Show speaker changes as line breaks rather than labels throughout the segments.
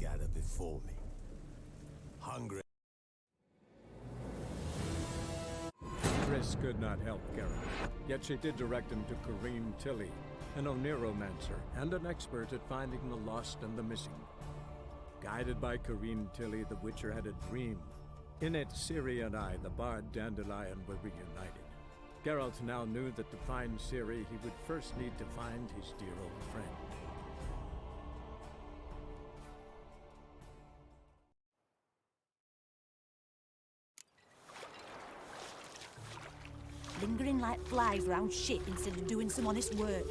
gather before me. Hungry.
Triss could not help Geralt, yet she did direct him to Kareem Tilly, an Oniromancer and an expert at finding the lost and the missing. Guided by Kareem Tilly, the Witcher had a dream. In it, Ciri and I, the bard Dandelion, were reunited. Geralt now knew that to find Ciri, he would first need to find his dear old friend.
Lingering like flies round shit instead of doing some honest work.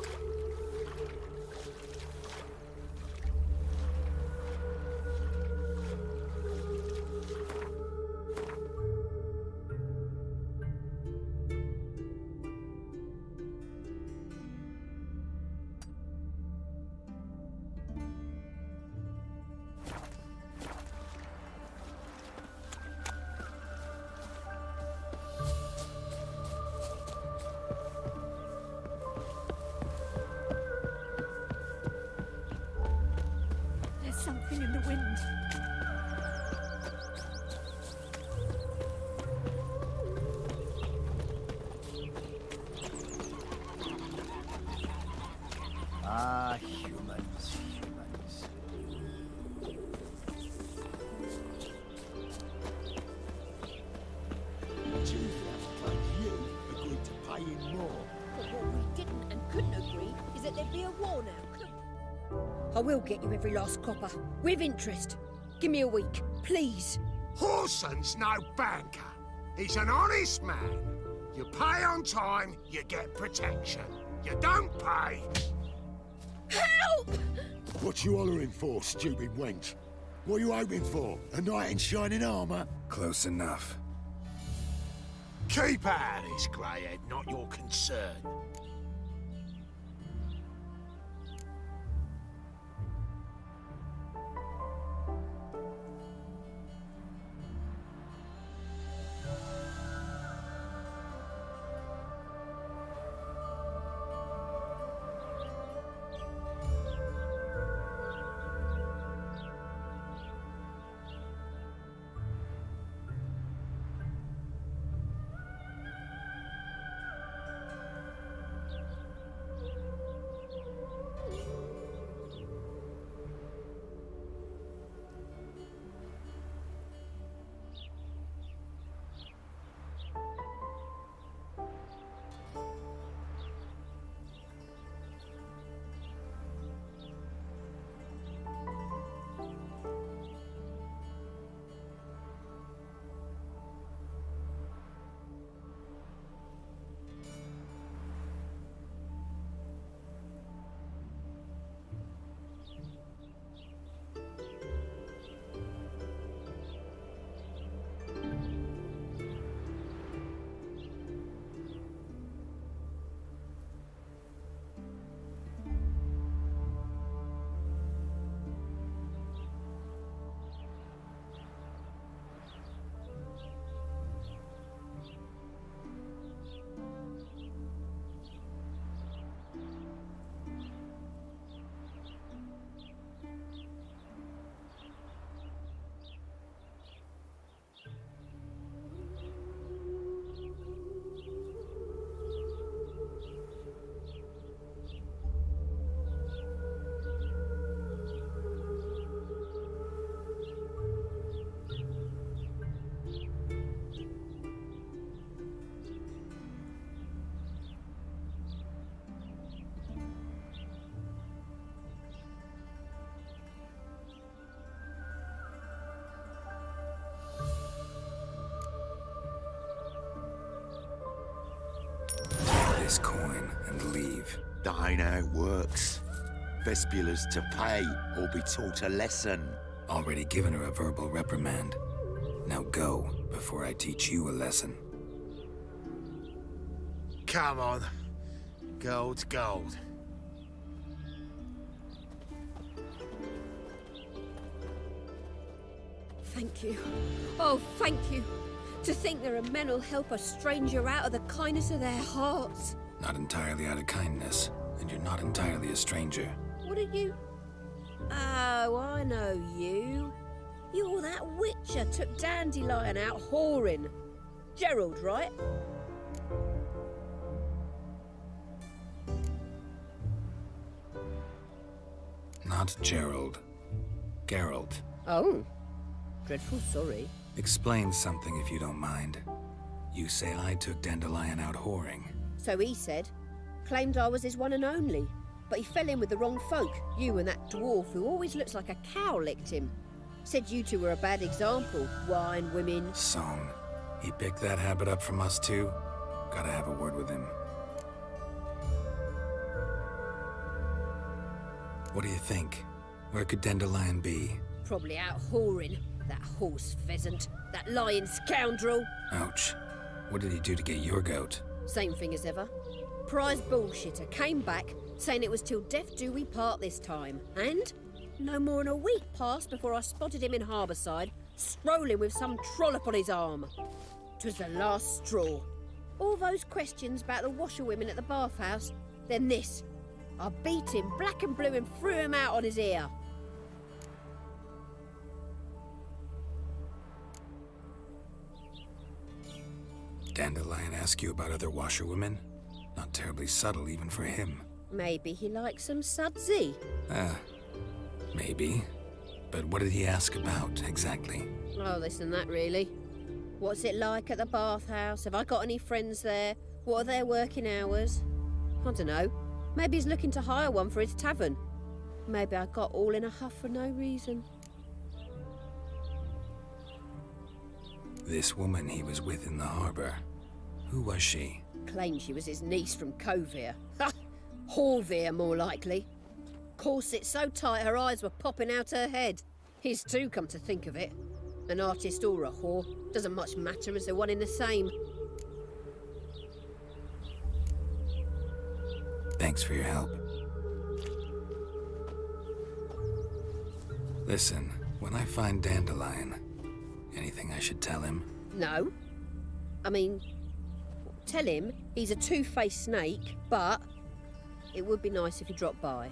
Something in the wind.
Ah, humans.
Julia, like you, agreed to pay him more.
But what we didn't and couldn't agree is that there'd be a war now.
I will get you every last copper, with interest. Give me a week, please.
Horson's no banker. He's an honest man. You pay on time, you get protection. You don't pay...
Help!
What you hollering for, stupid wench? What you hoping for? A knight in shining armour?
Close enough.
Keep out of this, greyhead, not your concern.
This coin and leave.
That ain't how it works. Vespula's to pay or be taught a lesson.
Already given her a verbal reprimand. Now go, before I teach you a lesson.
Come on. Gold's gold.
Thank you. Oh, thank you. To think there are men who'll help a stranger out of the kindness of their hearts.
Not entirely out of kindness, and you're not entirely a stranger.
What are you? Oh, I know you. You're that witcher took Dandelion out whoring. Gerald, right?
Not Gerald. Geralt.
Oh. Dreadful sorry.
Explain something if you don't mind. You say I took Dandelion out whoring.
So he said. Claimed I was his one and only. But he fell in with the wrong folk. You and that dwarf who always looks like a cow licked him. Said you two were a bad example. Wine, women.
Song. He picked that habit up from us too? Gotta have a word with him. What do you think? Where could Dandelion be?
Probably out whoring. That horse pheasant. That lying scoundrel.
Ouch. What did he do to get your goat?
Same thing as ever. Prize bullshitter came back saying it was till death do we part this time. And no more than a week passed before I spotted him in Harbourside, strolling with some trollop on his arm. 'Twas the last straw. All those questions about the washerwomen at the bathhouse, then this. I beat him black and blue and threw him out on his ear.
Dandelion ask you about other washerwomen? Not terribly subtle even for him.
Maybe he likes some sudsy.
Maybe. But what did he ask about, exactly?
Oh, this and that, really. What's it like at the bathhouse? Have I got any friends there? What are their working hours? I don't know. Maybe he's looking to hire one for his tavern. Maybe I got all in a huff for no reason.
This woman he was with in the harbor. Who was she?
Claimed she was his niece from Covere. Ha! Horvere, more likely. Corset so tight her eyes were popping out her head. His too, come to think of it. An artist or a whore. Doesn't much matter as they're one in the same.
Thanks for your help. Listen, when I find Dandelion, anything I should tell him?
No. I mean, tell him he's a two-faced snake, but it would be nice if he dropped by.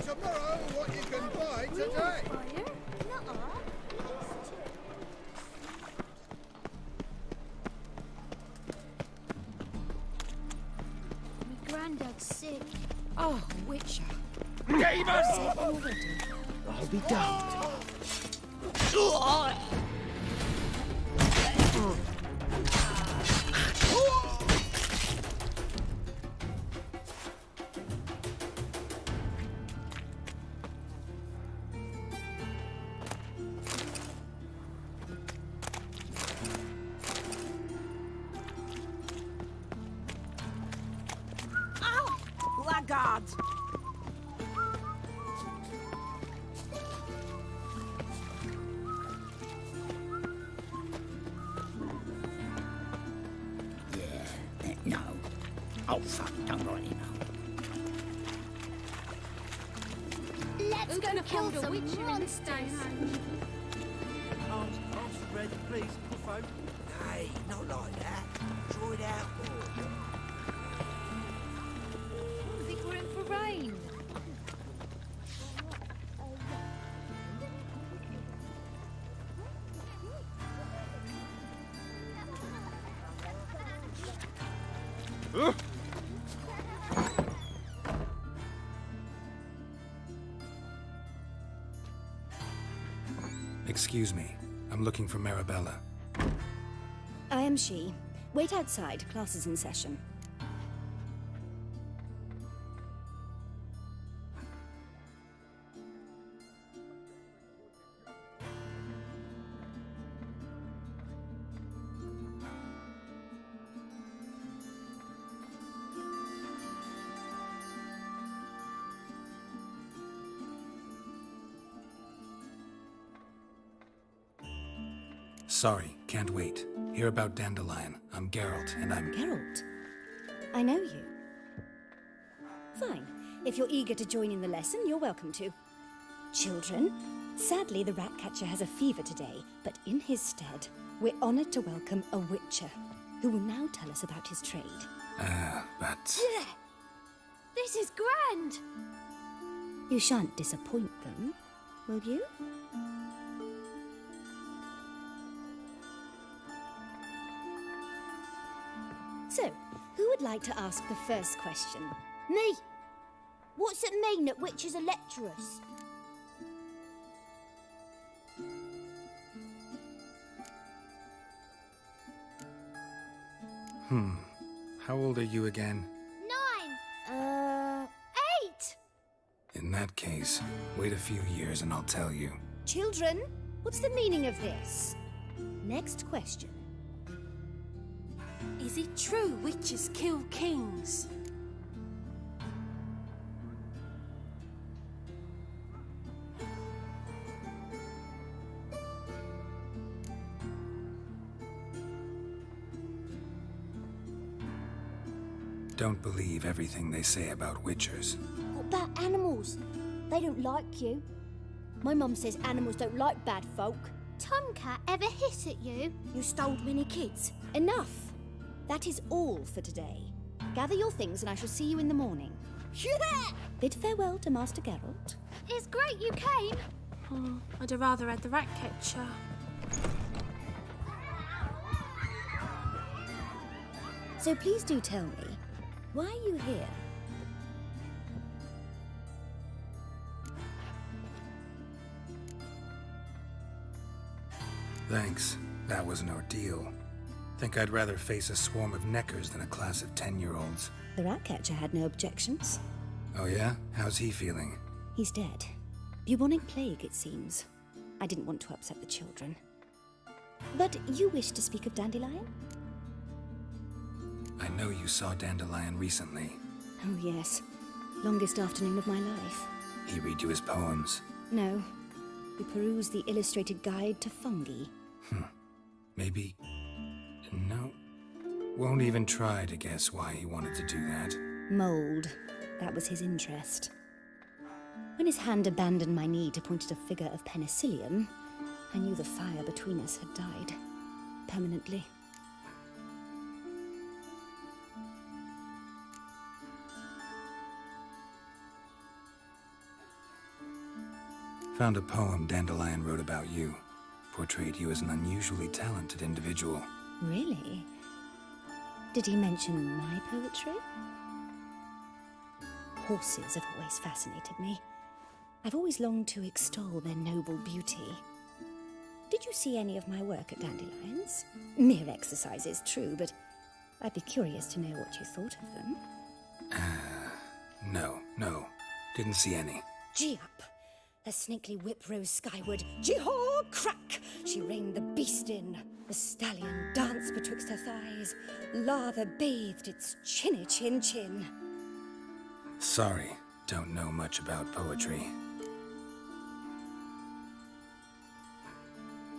Tomorrow, what you can buy today.
My granddad's sick.
Oh, Witcher.
Demon!
I'll be damned. Laggard!
No. Oh, fuck, don't write him out.
Let's go kill some monsters.
Answer ready, please, Buffo. Nay, not like that. Draw it out more.
I think we're in for rain.
Excuse me. I'm looking for Marabella.
I am she. Wait outside. Class is in session.
Sorry, can't wait. Hear about Dandelion. I'm Geralt, and I'm...
Geralt? I know you. Fine. If you're eager to join in the lesson, you're welcome to. Children, sadly the Ratcatcher has a fever today, but in his stead, we're honored to welcome a Witcher, who will now tell us about his trade.
But...
This is grand!
You shan't disappoint them, will you? So, who would like to ask the first question?
Me! What's it mean that witches are lecturers?
How old are you again?
9! 8!
In that case, wait a few years and I'll tell you.
Children, what's the meaning of this? Next question.
Is it true witches kill kings?
Don't believe everything they say about witchers.
What about animals? They don't like you. My mum says animals don't like bad folk. Tomcat ever hiss at you?
You stole many kids. Enough. That is all for today. Gather your things and I shall see you in the morning.
Yeah!
Bid farewell to Master Geralt.
It's great you came.
Oh, I'd have rather had the Ratcatcher.
So please do tell me, why are you here?
Thanks. That was an ordeal. Think I'd rather face a swarm of neckers than a class of 10-year-olds.
The Ratcatcher had no objections.
Oh yeah? How's he feeling?
He's dead. Bubonic plague, it seems. I didn't want to upset the children. But you wish to speak of Dandelion?
I know you saw Dandelion recently.
Oh yes. Longest afternoon of my life.
He read you his poems.
No. We perused the illustrated guide to fungi.
Maybe... No. Won't even try to guess why he wanted to do that.
Mold. That was his interest. When his hand abandoned my knee to point at a figure of penicillium, I knew the fire between us had died. Permanently.
Found a poem Dandelion wrote about you. Portrayed you as an unusually talented individual.
Really? Did he mention my poetry? Horses have always fascinated me. I've always longed to extol their noble beauty. Did you see any of my work at Dandelion's? Mere exercises, true, but I'd be curious to know what you thought of them.
No. Didn't see any.
Gee up! Her snakely whip rose skyward. Gee-haw! Crack! She reined the beast in. The stallion danced betwixt her thighs. Lather bathed its chinny chin.
Sorry, don't know much about poetry.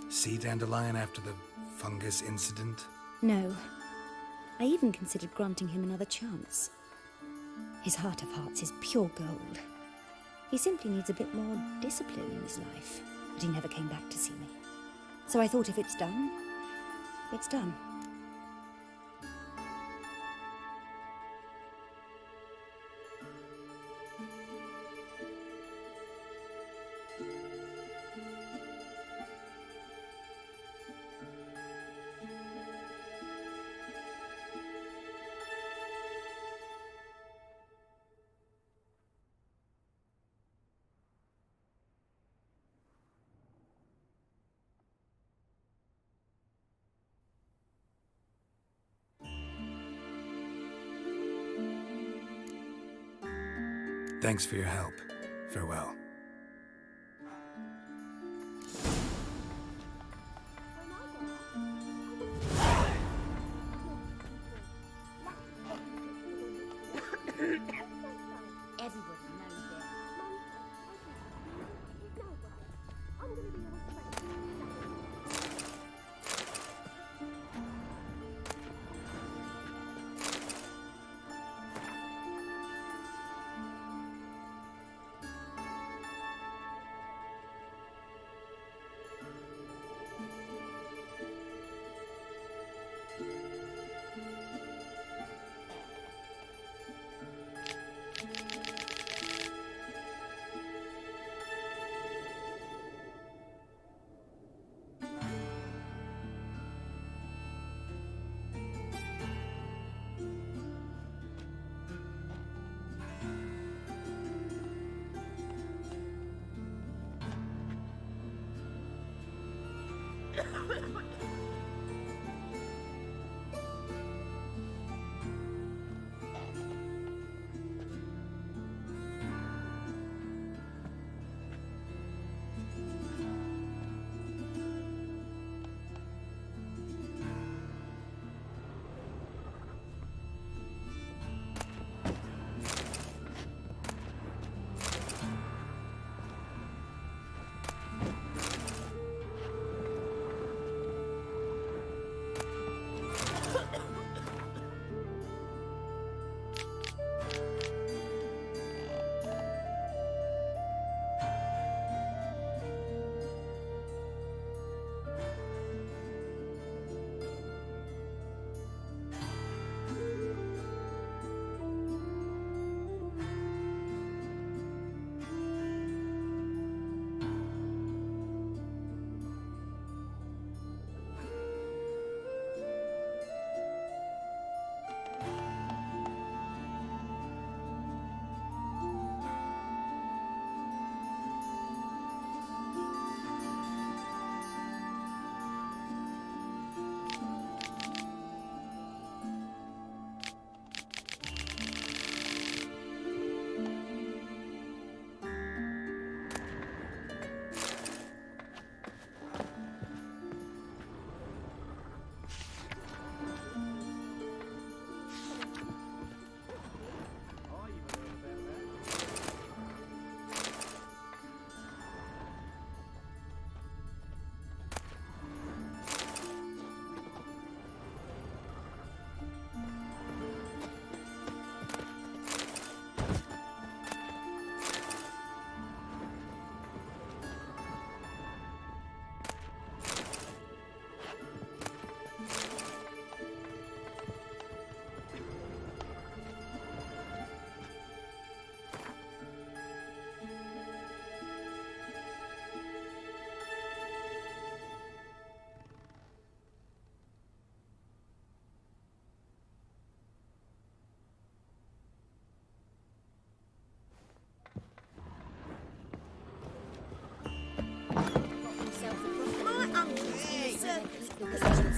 See Dandelion after the fungus incident?
No. I even considered granting him another chance. His heart of hearts is pure gold. He simply needs a bit more discipline in his life. But he never came back to see me. So I thought if it's done, it's done.
Thanks for your help. Farewell.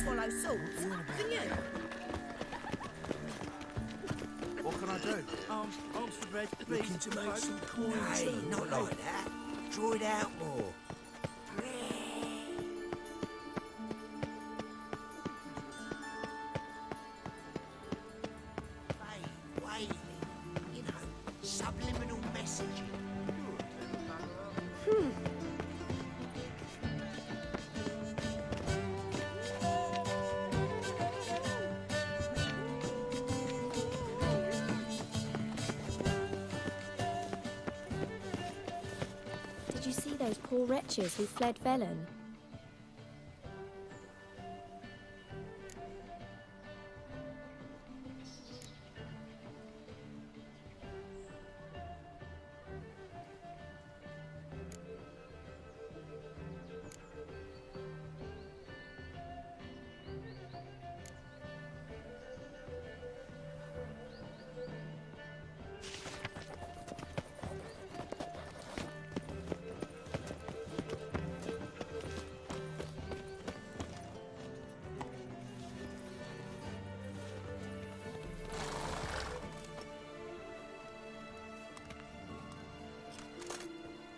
Follow swords, can you?
What can I do?
Arms for bread, please.
Looking to make some coin.
Hey, not like that. Draw it out more. Waving, you know, subliminal messaging.
Did you see those poor wretches who fled Velen?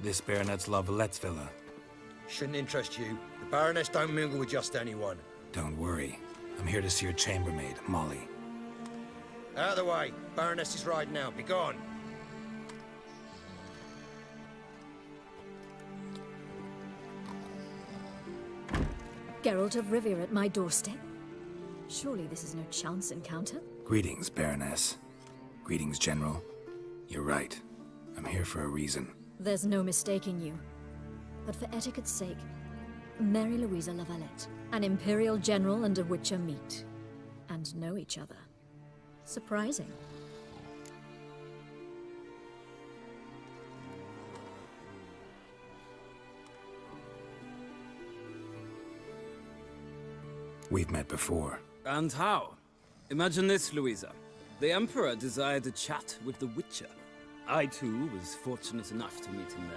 This Baronet's Lavallette's villa.
Shouldn't interest you. The Baroness don't mingle with just anyone.
Don't worry. I'm here to see your chambermaid, Molly.
Out of the way. Baroness is riding out. Be gone.
Geralt of Rivia at my doorstep? Surely this is no chance encounter?
Greetings, Baroness. Greetings, General. You're right. I'm here for a reason.
There's no mistaking you. But for etiquette's sake, Mary Louisa Lavalette, an Imperial General and a Witcher meet. And know each other. Surprising.
We've met before.
And how? Imagine this, Louisa. The Emperor desired a chat with the Witcher. I, too, was fortunate enough to meet him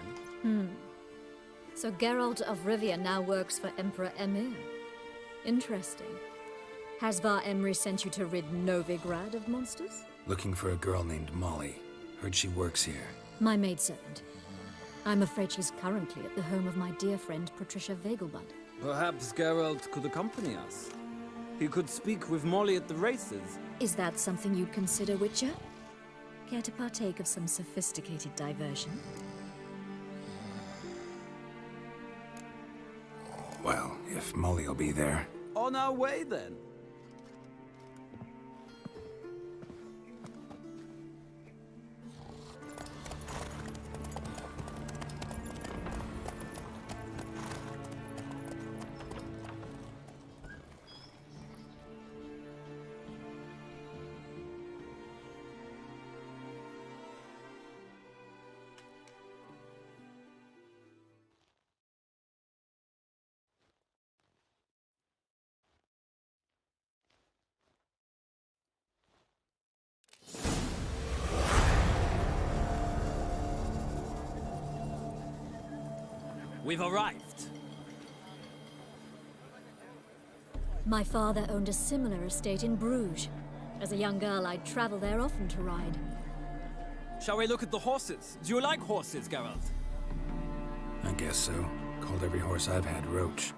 then.
So Geralt of Rivia now works for Emperor Emir. Interesting. Has Var Emry sent you to rid Novigrad of monsters?
Looking for a girl named Molly. Heard she works here.
My maidservant. I'm afraid she's currently at the home of my dear friend Patricia Vegelbud.
Perhaps Geralt could accompany us. He could speak with Molly at the races.
Is that something you'd consider, Witcher? Care to partake of some sophisticated diversion?
Well, if Molly'll be there.
On our way, then. We've arrived.
My father owned a similar estate in Bruges. As a young girl, I'd travel there often to ride.
Shall we look at the horses? Do you like horses, Geralt?
I guess so. Called every horse I've had Roach.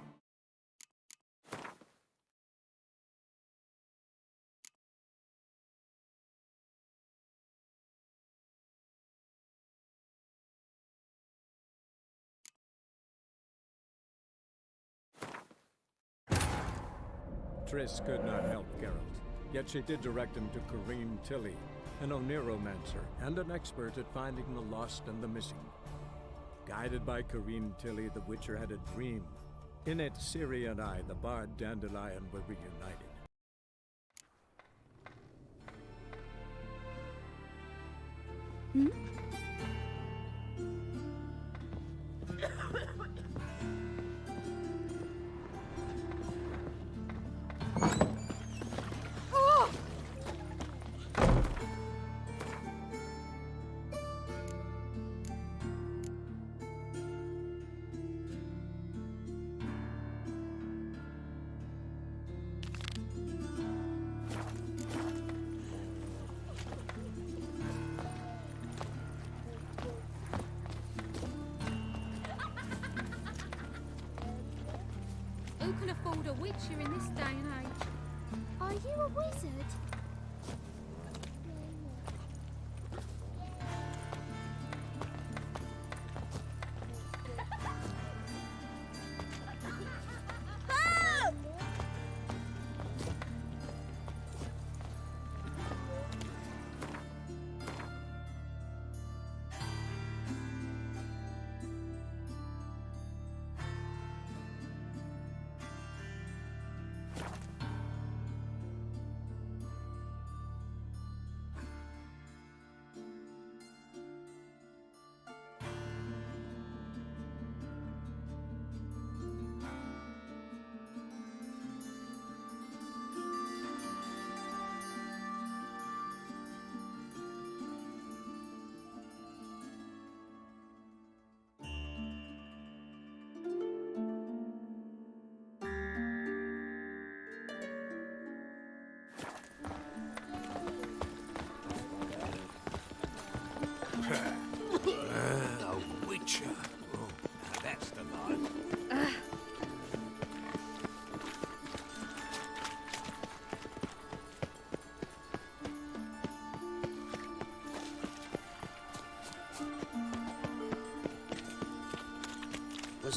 Triss could not help Geralt, yet she did direct him to Corrine Tilly, an Oniromancer and an expert at finding the lost and the missing. Guided by Corrine Tilly, the Witcher had a dream. In it, Ciri and I, the bard Dandelion, were reunited.
Who can afford a Witcher in this day and age?
Are you a wizard?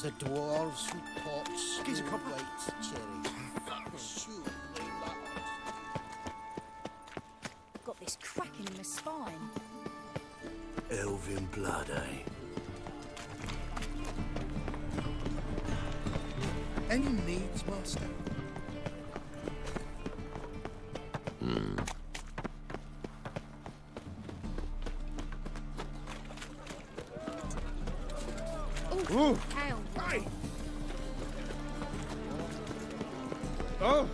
the dwarves who pots.
Gives a copper.
White cherry. Surely that.
Got this cracking in the spine.
Elven blood, eh?
Any needs, master?
Ooh. Hell.
Hey! Oh!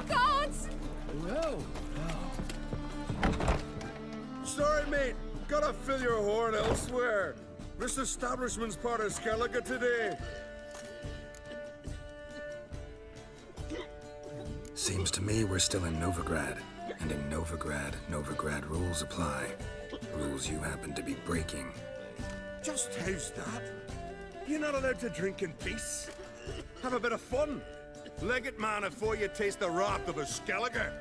Guards!
Well.
Sorry, mate. Gotta fill your horn elsewhere. This establishment's part of Skellige today.
Seems to me we're still in Novigrad. And in Novigrad, Novigrad rules apply. Rules you happen to be breaking.
Just how's that? You're not allowed to drink in peace. Have a bit of fun. Leg it, man, before you taste the wrath of a Skellige.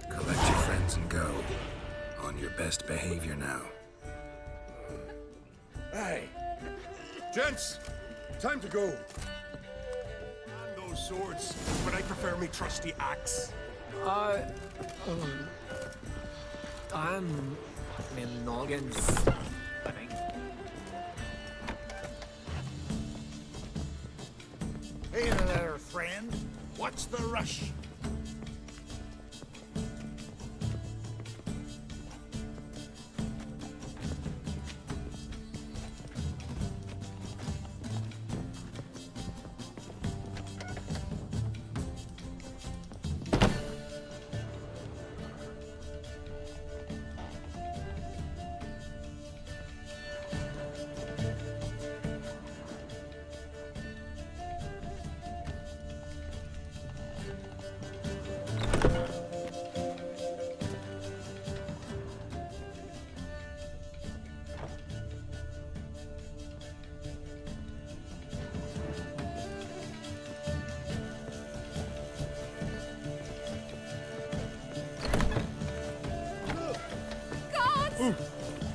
Collect your friends and go. On your best behavior now.
Hey. Gents, time to go. Those swords, but I prefer me trusty axe.
I'm in Noggins, I think.
Hey there, friend. What's the rush?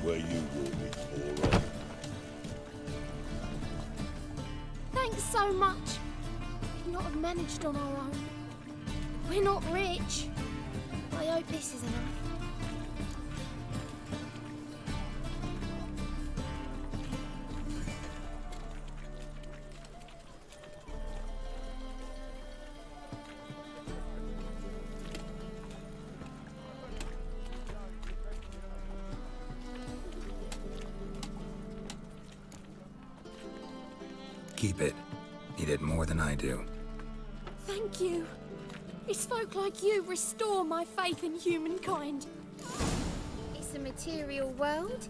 Where you will be, all right.
Thanks so much. We'd not have managed on our own. We're not rich. I hope this is enough.
Keep it. You did more than I do.
Thank you. It's folk like you restore my faith in humankind. It's a material world,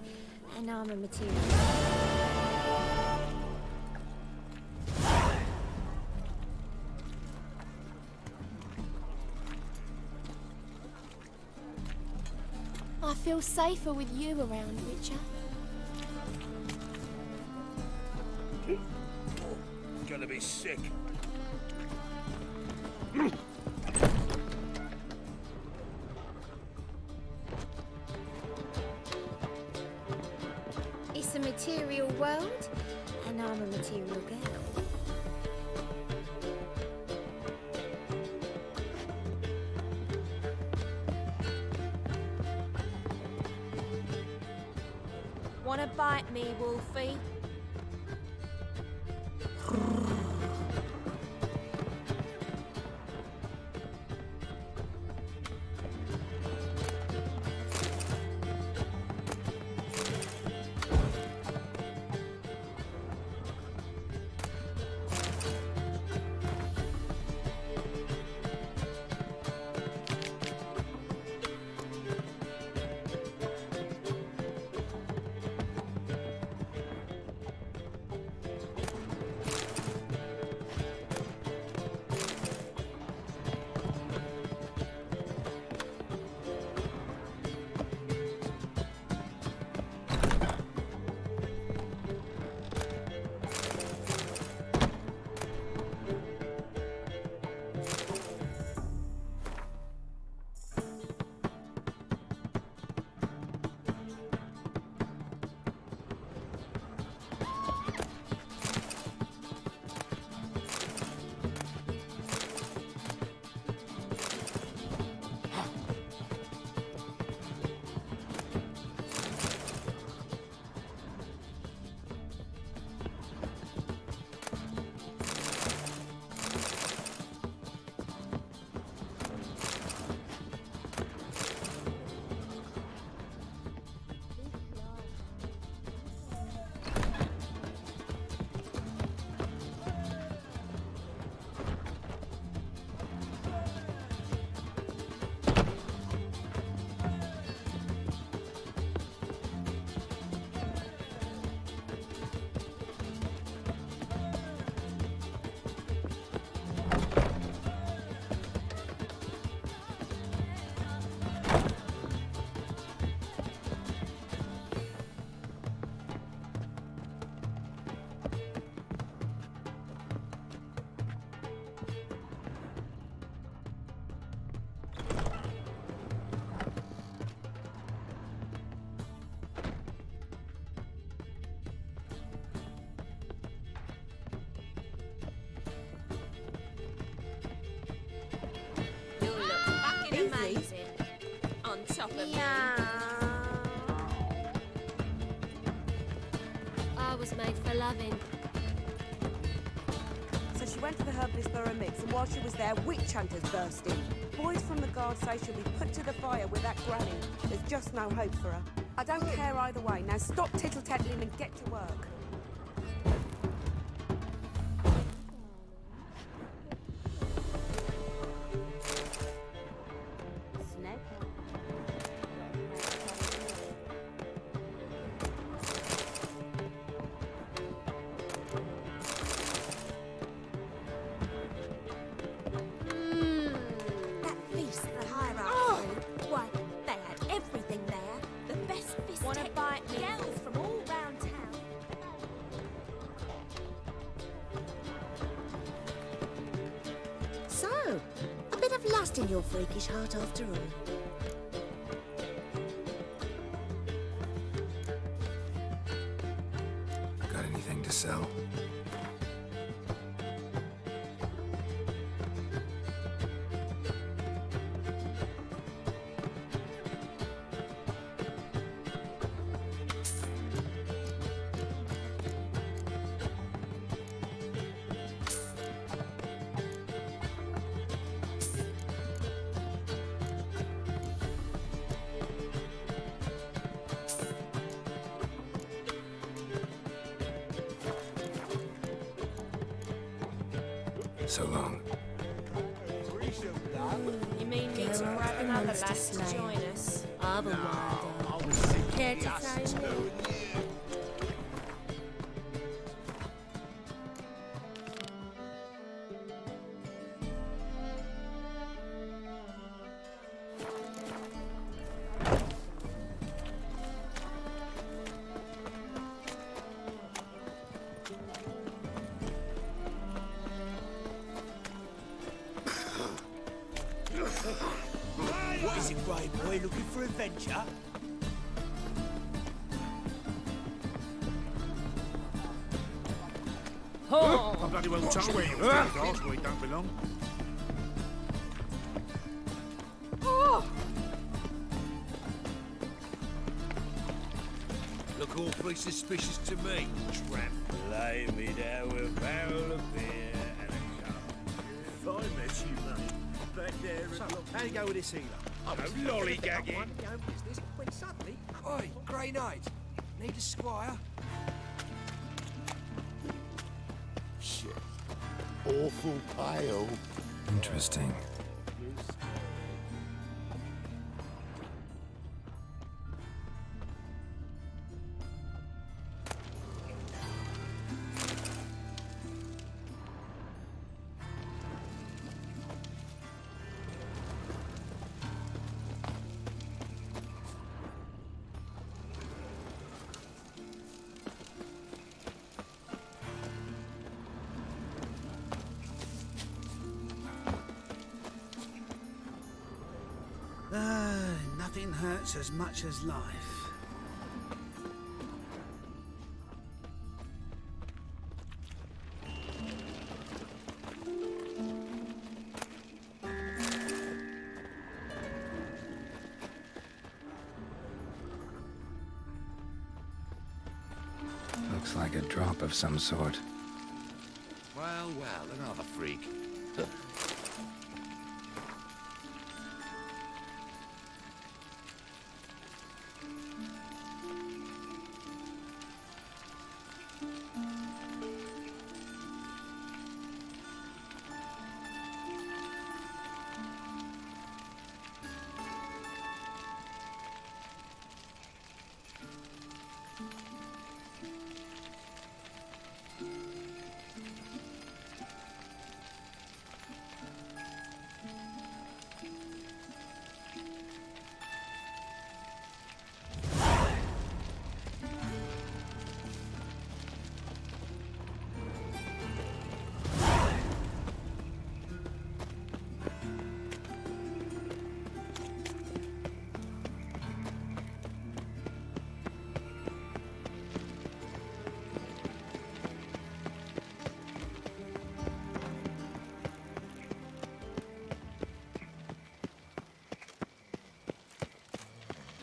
and I'm a material. I feel safer with you around, Witcher.
Gonna be sick.
It's a material world, and I'm a material girl.
Wanna bite me, Wolfie?
was made for loving.
So she went to the herbalist for a mix, and while she was there, witch hunters burst in. Boys from the guard say she'll be put to the fire with that granny. There's just no hope for her. I don't care either way. Now stop tittle-tattling and get to work.
In your freakish heart after all.
Got anything to sell? So long.
You mean me to grab another lass to join us?
Care to say more?
What is it, brave boy? Looking for adventure?
Oh! I'm bloody well told where you was doing, where you don't belong.
Oh!
Look awfully suspicious to me, tramp. Lay me down with a barrel of beer and a cup.
If I met you, mate, back there...
So, how you go with this healer?
No lollygagging.
When suddenly... Oi, Grey Knight. Need a squire?
Shit. Awful pale.
Interesting.
Nothing hurts as much as life.
Looks like a drop of some sort.
Well, another freak.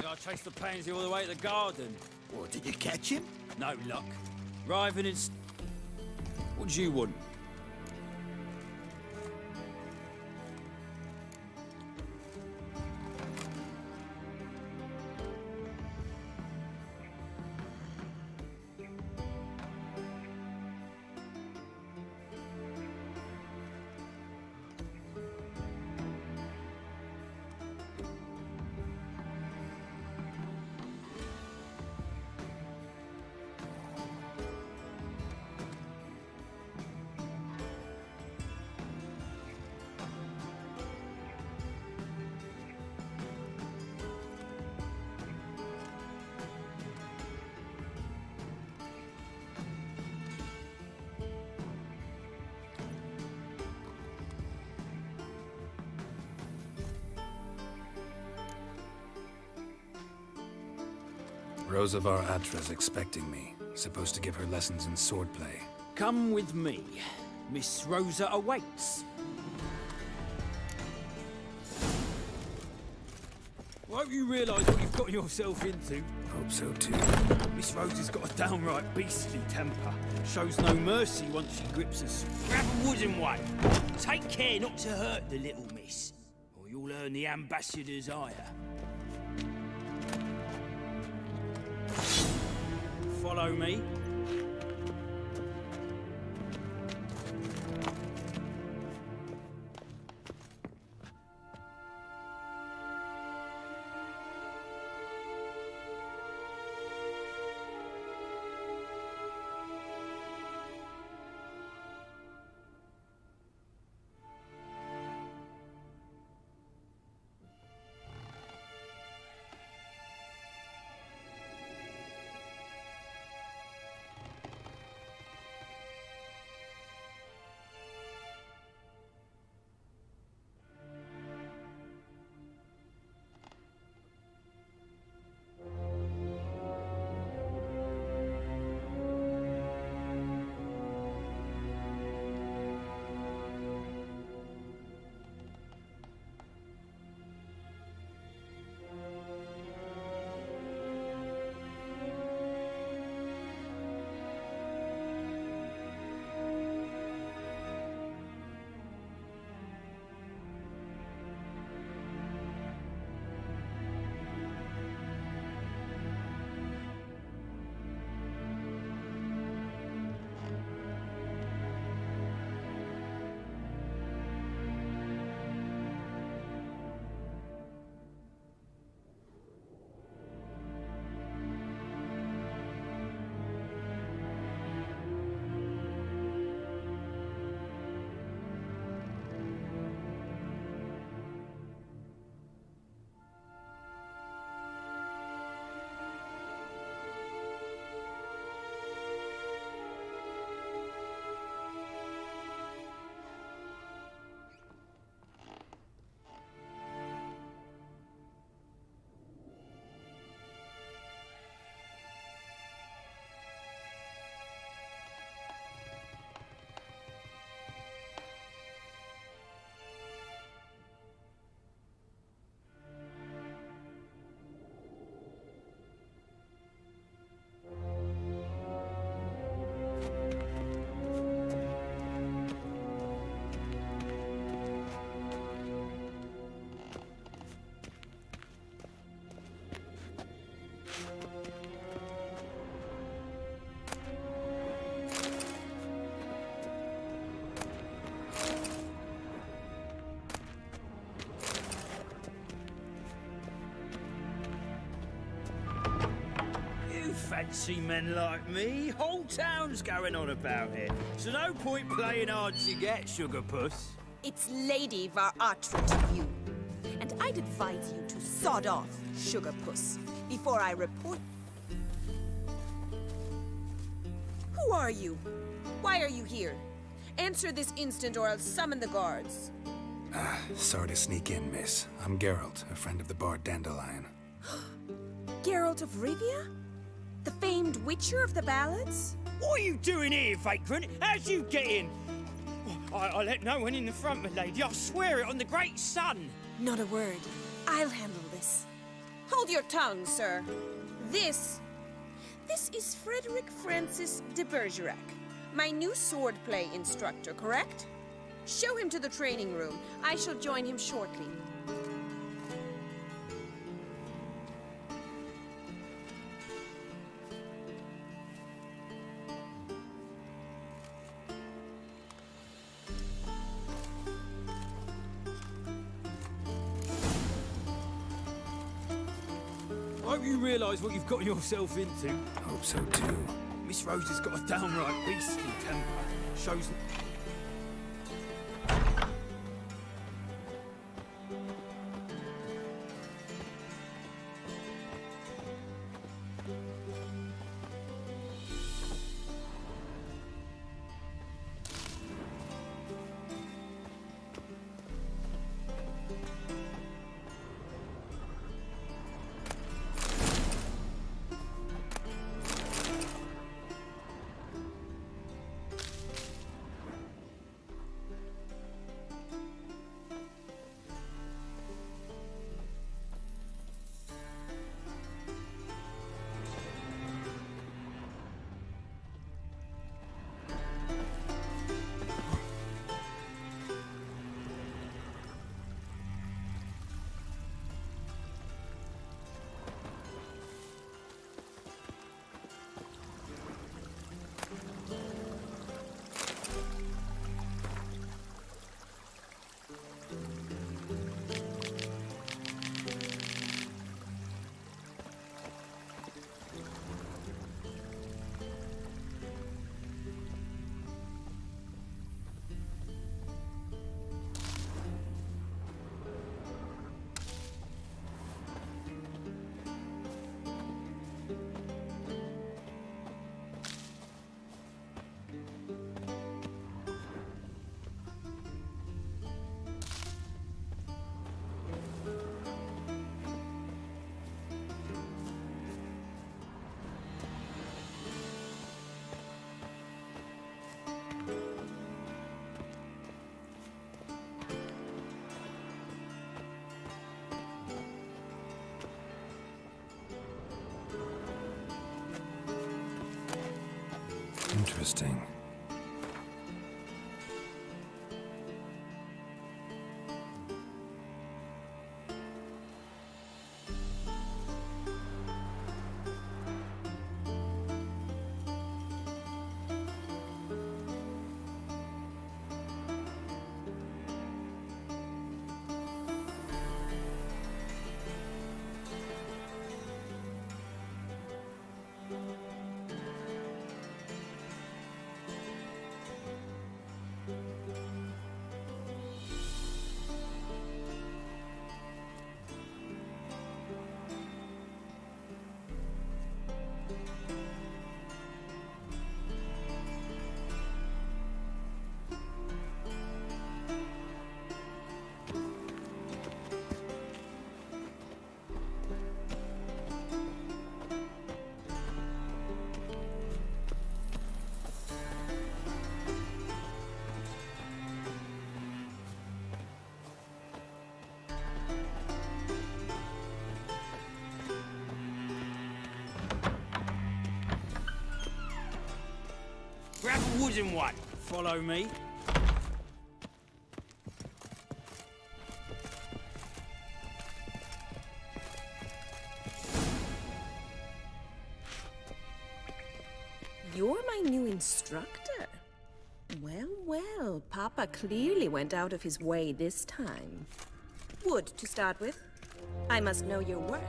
I chased the pansy all the way to the garden.
What, did you catch him?
No luck. Riven is... What do you want?
Rosavar Atra's expecting me. Supposed to give her lessons in swordplay.
Come with me. Miss Rosa awaits. Won't you realise what you've got yourself into?
Hope so too.
Miss Rosa's got a downright beastly temper. Shows no mercy once she grips us. Grab a wooden one. Take care not to hurt the little miss, or you'll earn the ambassador's ire. Follow me. Fancy men like me. Whole town's going on about it. So no point playing hard to get, sugar puss.
It's Lady Varatra to you. And I'd advise you to sod off, sugar puss, before I report. Who are you? Why are you here? Answer this instant or I'll summon the guards.
Sorry to sneak in, miss. I'm Geralt, a friend of the bard Dandelion.
Geralt of Rivia? The famed witcher of the ballads?
What are you doing here, vagrant? How'd you get in? I let no one in the front, my lady. I swear it on the great sun.
Not a word. I'll handle this. Hold your tongue, sir. This This is Frederick Francis de Bergerac, my new swordplay instructor, correct? Show him to the training room. I shall join him shortly.
I hope you realise what you've got yourself into.
Hope so too.
Miss Rose has got a downright beastly temper. Shows...
Interesting.
Grab a wooden one. Follow me.
You're my new instructor? Well, well, Papa clearly went out of his way this time. Wood, to start with. I must know your worth.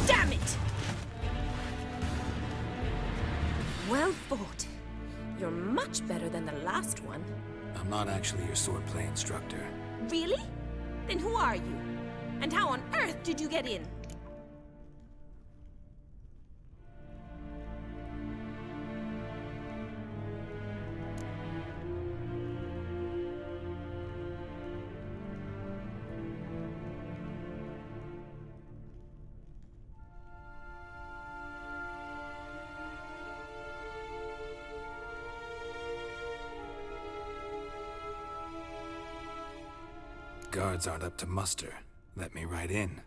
Damn it! Well fought. You're much better than the last one.
I'm not actually your swordplay instructor.
Really? Then who are you? And how on earth did you get in?
guards aren't up to muster, let me right in.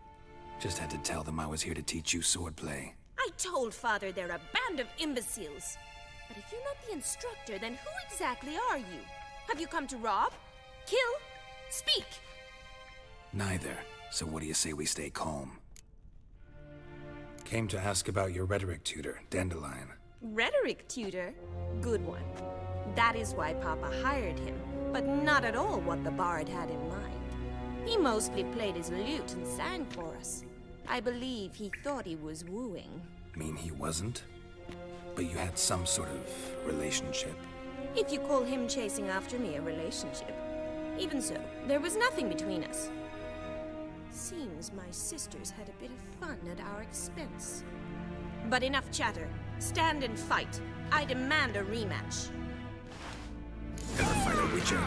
Just had to tell them I was here to teach you swordplay.
I told Father they're a band of imbeciles. But if you're not the instructor, then who exactly are you? Have you come to rob? Kill? Speak!
Neither, so what do you say we stay calm? Came to ask about your rhetoric tutor, Dandelion.
Rhetoric tutor? Good one. That is why Papa hired him, but not at all what the bard had in mind. He mostly played his lute and sang for us. I believe he thought he was wooing.
Mean he wasn't? But you had some sort of relationship.
If you call him chasing after me a relationship. Even so, there was nothing between us. Seems my sisters had a bit of fun at our expense. But enough chatter. Stand and fight. I demand a rematch.
Ever fight a witcher?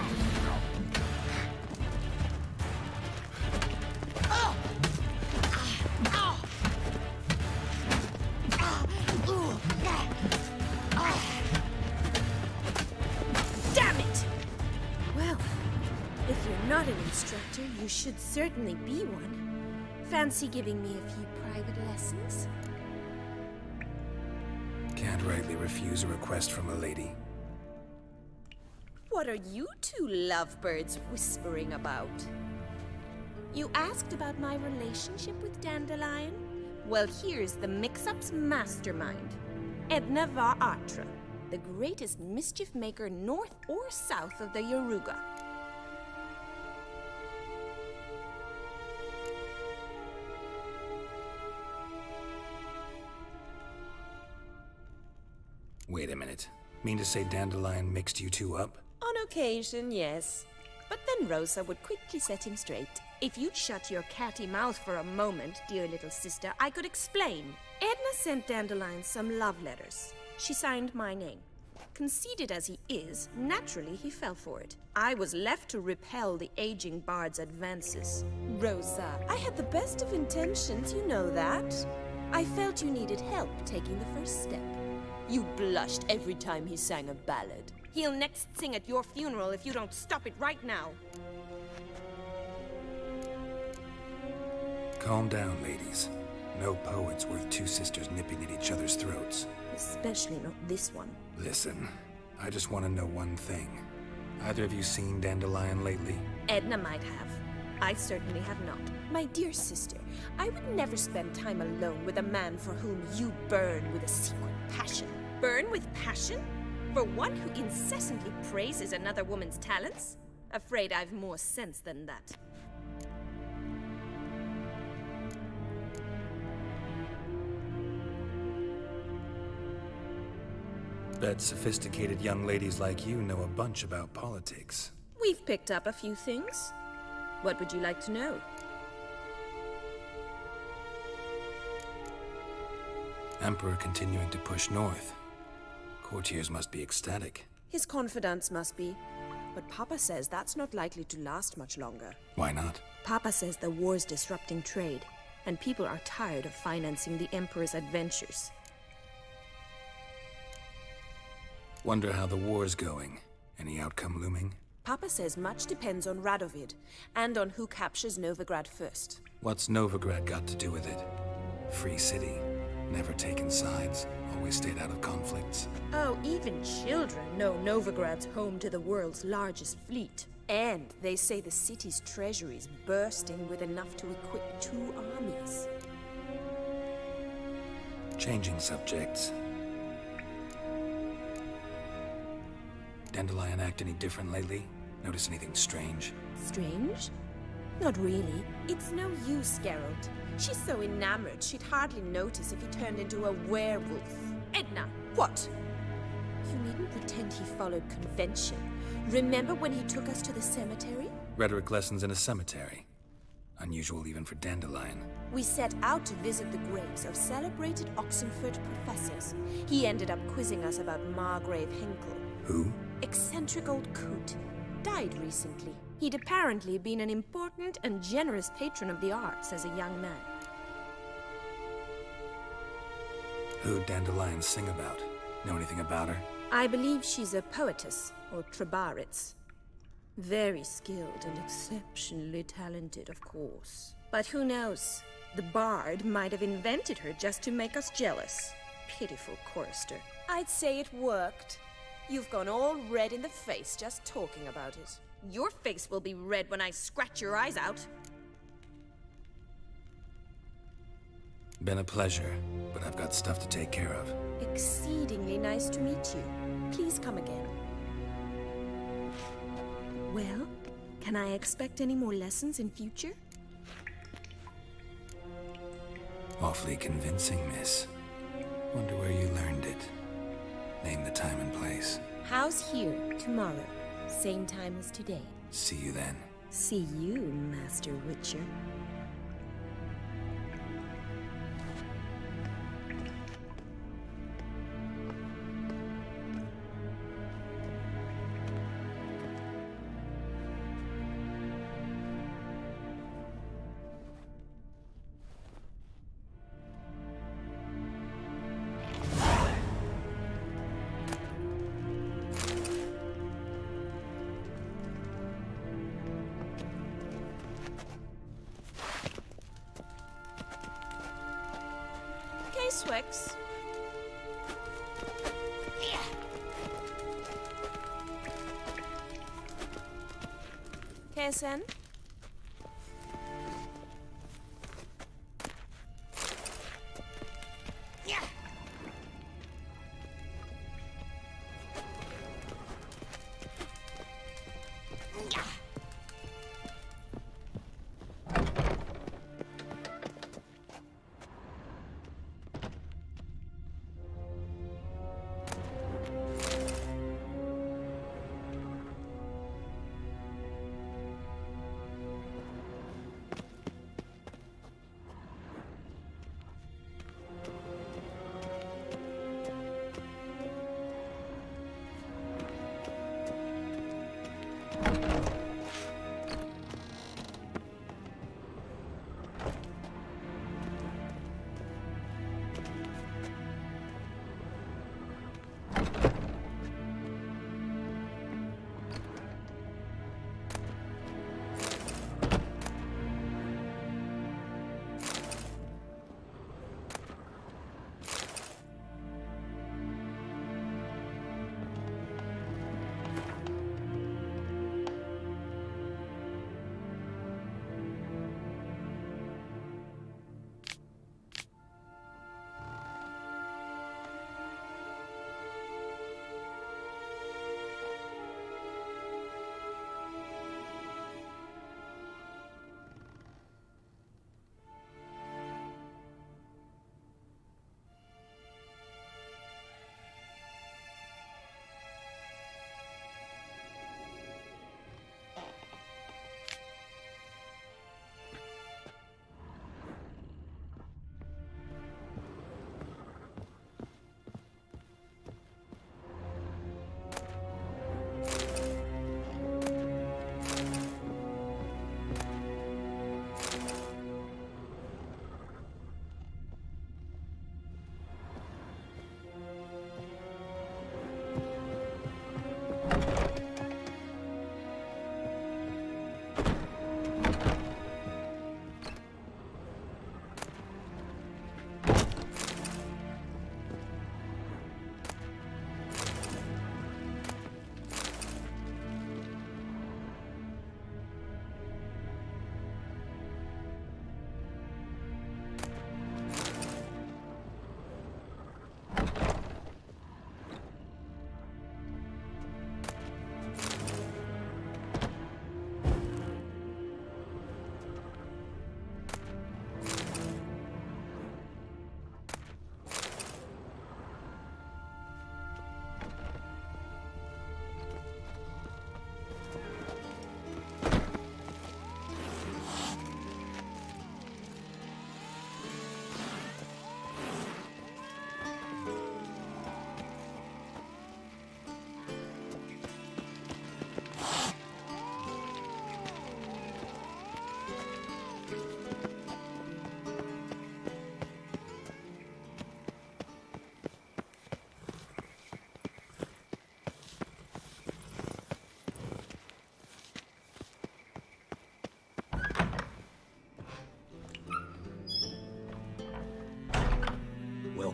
Damn it! Well, if you're not an instructor, you should certainly be one. Fancy giving me a few private lessons?
Can't rightly refuse a request from a lady.
What are you two lovebirds whispering about? You asked about my relationship with Dandelion? Well, here's the mix-up's mastermind. Edna var Atra, the greatest mischief maker north or south of the Yaruga.
Wait a minute. Mean to say Dandelion mixed you two up?
On occasion, yes. But then Rosa would quickly set him straight. If you'd shut your catty mouth for a moment, dear little sister, I could explain. Edna sent Dandelion some love letters. She signed my name. Conceited as he is, naturally he fell for it. I was left to repel the aging bard's advances. Rosa, I had the best of intentions, you know that. I felt you needed help taking the first step. You blushed every time he sang a ballad. He'll next sing at your funeral if you don't stop it right now.
Calm down, ladies. No poet's worth two sisters nipping at each other's throats.
Especially not this one.
Listen, I just want to know one thing. Either of you seen Dandelion lately?
Edna might have. I certainly have not. My dear sister, I would never spend time alone with a man for whom you burn with a secret passion. Burn with passion? For one who incessantly praises another woman's talents? Afraid I've more sense than that.
Bet sophisticated young ladies like you know a bunch about politics.
We've picked up a few things. What would you like to know?
Emperor continuing to push north. Courtiers must be ecstatic.
His confidants must be. But Papa says that's not likely to last much longer.
Why not?
Papa says the war's disrupting trade, and people are tired of financing the Emperor's adventures.
Wonder how the war's going. Any outcome looming?
Papa says much depends on Radovid, and on who captures Novigrad first.
What's Novigrad got to do with it? Free city. Never taken sides. Always stayed out of conflicts.
Oh, even children know Novigrad's home to the world's largest fleet. And they say the city's treasury is bursting with enough to equip 2 armies.
Changing subjects. Dandelion act any different lately? Notice anything strange?
Strange? Not really. It's no use, Geralt. She's so enamored she'd hardly notice if he turned into a werewolf. Edna, what? You needn't pretend he followed convention. Remember when he took us to the cemetery?
Rhetoric lessons in a cemetery. Unusual even for Dandelion.
We set out to visit the graves of celebrated Oxenford professors. He ended up quizzing us about Margrave Henkel.
Who?
Eccentric old coot. Died recently. He'd apparently been an important and generous patron of the arts as a young man.
Who'd Dandelion sing about? Know anything about her?
I believe she's a poetess, or Trebaritz. Very skilled and exceptionally talented, of course. But who knows? The bard might have invented her just to make us jealous. Pitiful chorister. I'd say it worked. You've gone all red in the face just talking about it. Your face will be red when I scratch your eyes out.
Been a pleasure, but I've got stuff to take care of.
Exceedingly nice to meet you. Please come again. Well, can I expect any more lessons in future?
Awfully convincing, miss. Wonder where you learned it. Name the time and place.
House here, tomorrow. Same time as today.
See you then.
See you, Master Witcher. Swix. Kesen?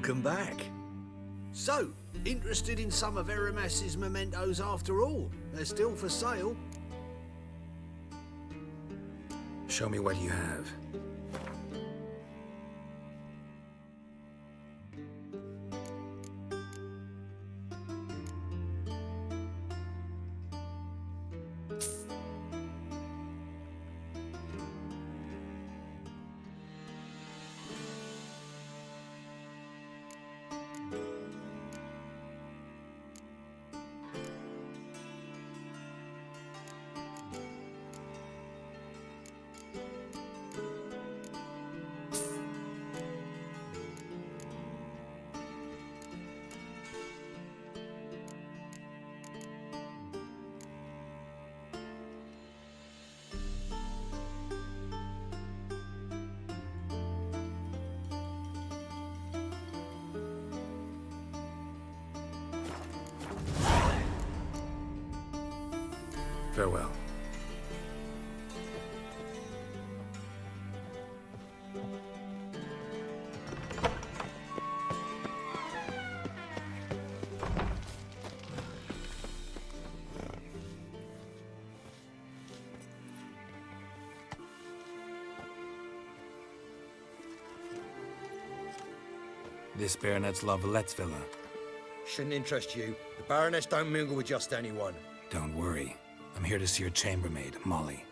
Welcome back. So, interested in some of Aramas's mementos after all? They're still for sale.
Show me what you have. Farewell. This Baronet's La Valette's villa.
Shouldn't interest you. The Baroness don't mingle with just anyone.
Don't worry. I'm here to see your chambermaid, Molly.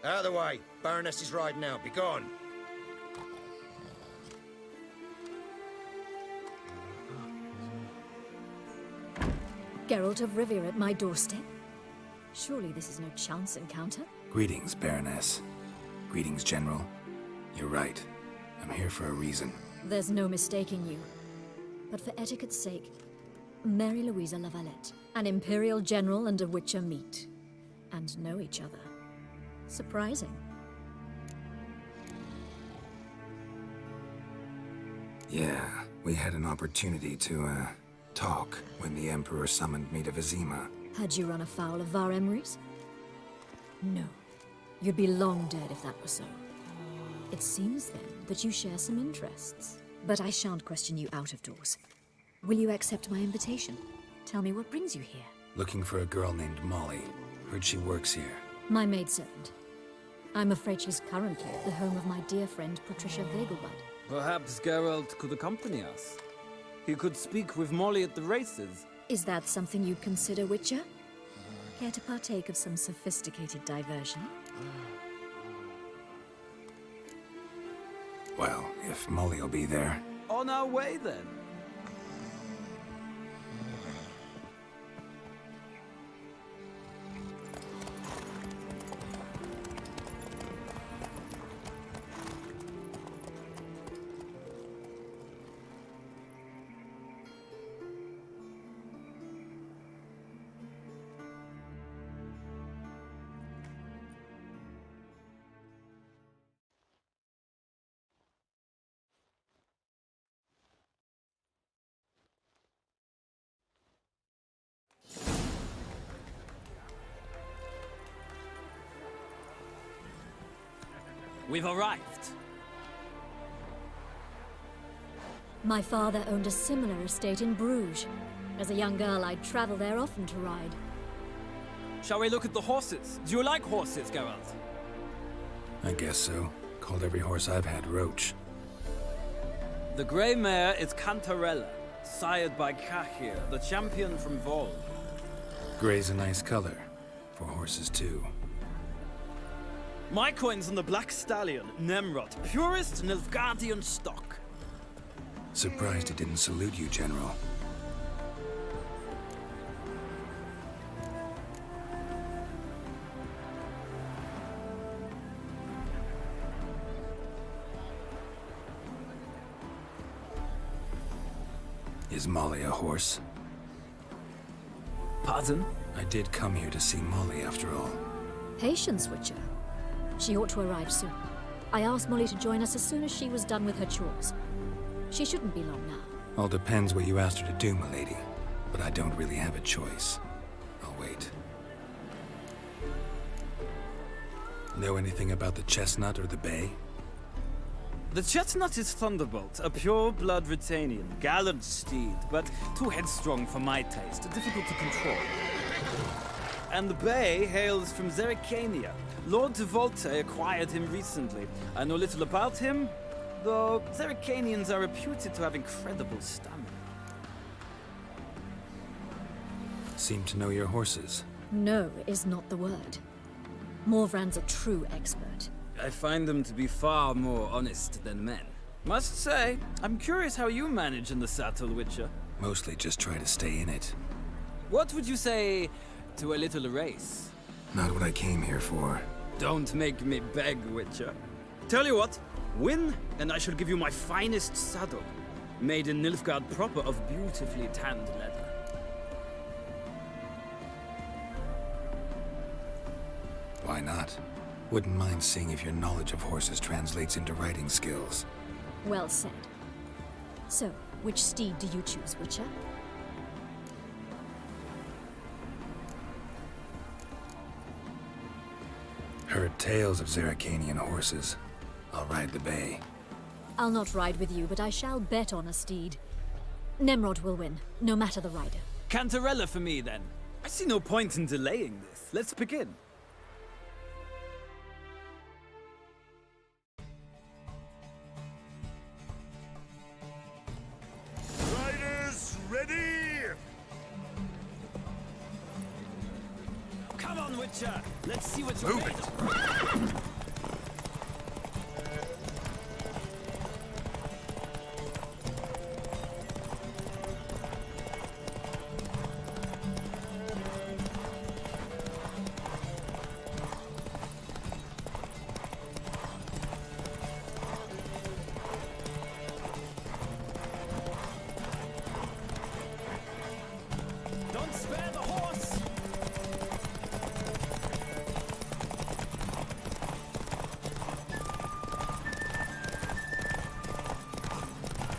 Out of the way. Baroness is riding out. Be gone.
Geralt of Rivia at my doorstep? Surely this is no chance encounter?
Greetings, Baroness. Greetings, General. You're right. I'm here for a reason.
There's no mistaking you. But for etiquette's sake, Mary Louisa La Valette, an Imperial General and a Witcher meet. And know each other. Surprising.
Yeah, we had an opportunity to, talk when the Emperor summoned me to Vizima.
Had you run afoul of Var Emrys? No. You'd be long dead if that were so. It seems, then, that you share some interests. But I shan't question you out of doors. Will you accept my invitation? Tell me what brings you here.
Looking for a girl named Molly. Heard she works here.
My maidservant. I'm afraid she's currently at the home of my dear friend Patricia Vegelbud.
Perhaps Geralt could accompany us. He could speak with Molly at the races.
Is that something you'd consider, Witcher? Care to partake of some sophisticated diversion?
Well, if Molly will be there.
On our way, then. We've arrived.
My father owned a similar estate in Bruges. As a young girl, I'd travel there often to ride.
Shall we look at the horses? Do you like horses, Geralt?
I guess so. Called every horse I've had Roach.
The grey mare is Cantarella, sired by Cahir, the champion from Vol.
Grey's a nice color. For horses, too.
My coin's on the Black Stallion, Nemrod, purest Nilfgaardian stock.
Surprised it didn't salute you, General. Is Molly a horse?
Pardon?
I did come here to see Molly, after all.
Patience, Witcher. She ought to arrive soon. I asked Molly to join us as soon as she was done with her chores. She shouldn't be long now.
All depends what you asked her to do, milady. But I don't really have a choice. I'll wait. Know anything about the Chestnut or the Bay?
The chestnut is Thunderbolt, a pure-blood Retanian, gallant steed, but too headstrong for my taste, difficult to control. And the bay hails from Zerrikania. Lord Tevolte acquired him recently. I know little about him, though Zerrikanians are reputed to have incredible stamina.
Seem to know your horses.
No is not the word. Morvran's a true expert.
I find them to be far more honest than men. Must say, I'm curious how you manage in the saddle, Witcher.
Mostly just try to stay in it.
What would you say to a little race?
Not what I came here for.
Don't make me beg, Witcher. Tell you what, win, and I shall give you my finest saddle. Made in Nilfgaard proper of beautifully tanned leather.
Why not? Wouldn't mind seeing if your knowledge of horses translates into riding skills.
Well said. So, which steed do you choose, Witcher?
Heard tales of Zerrikanian horses. I'll ride the bay.
I'll not ride with you, but I shall bet on a steed. Nemrod will win, no matter the rider.
Cantarella for me, then. I see no point in delaying this. Let's begin.
Riders, ready!
Come on, Witcher! Let's see what you're made of. Don't spare the horse!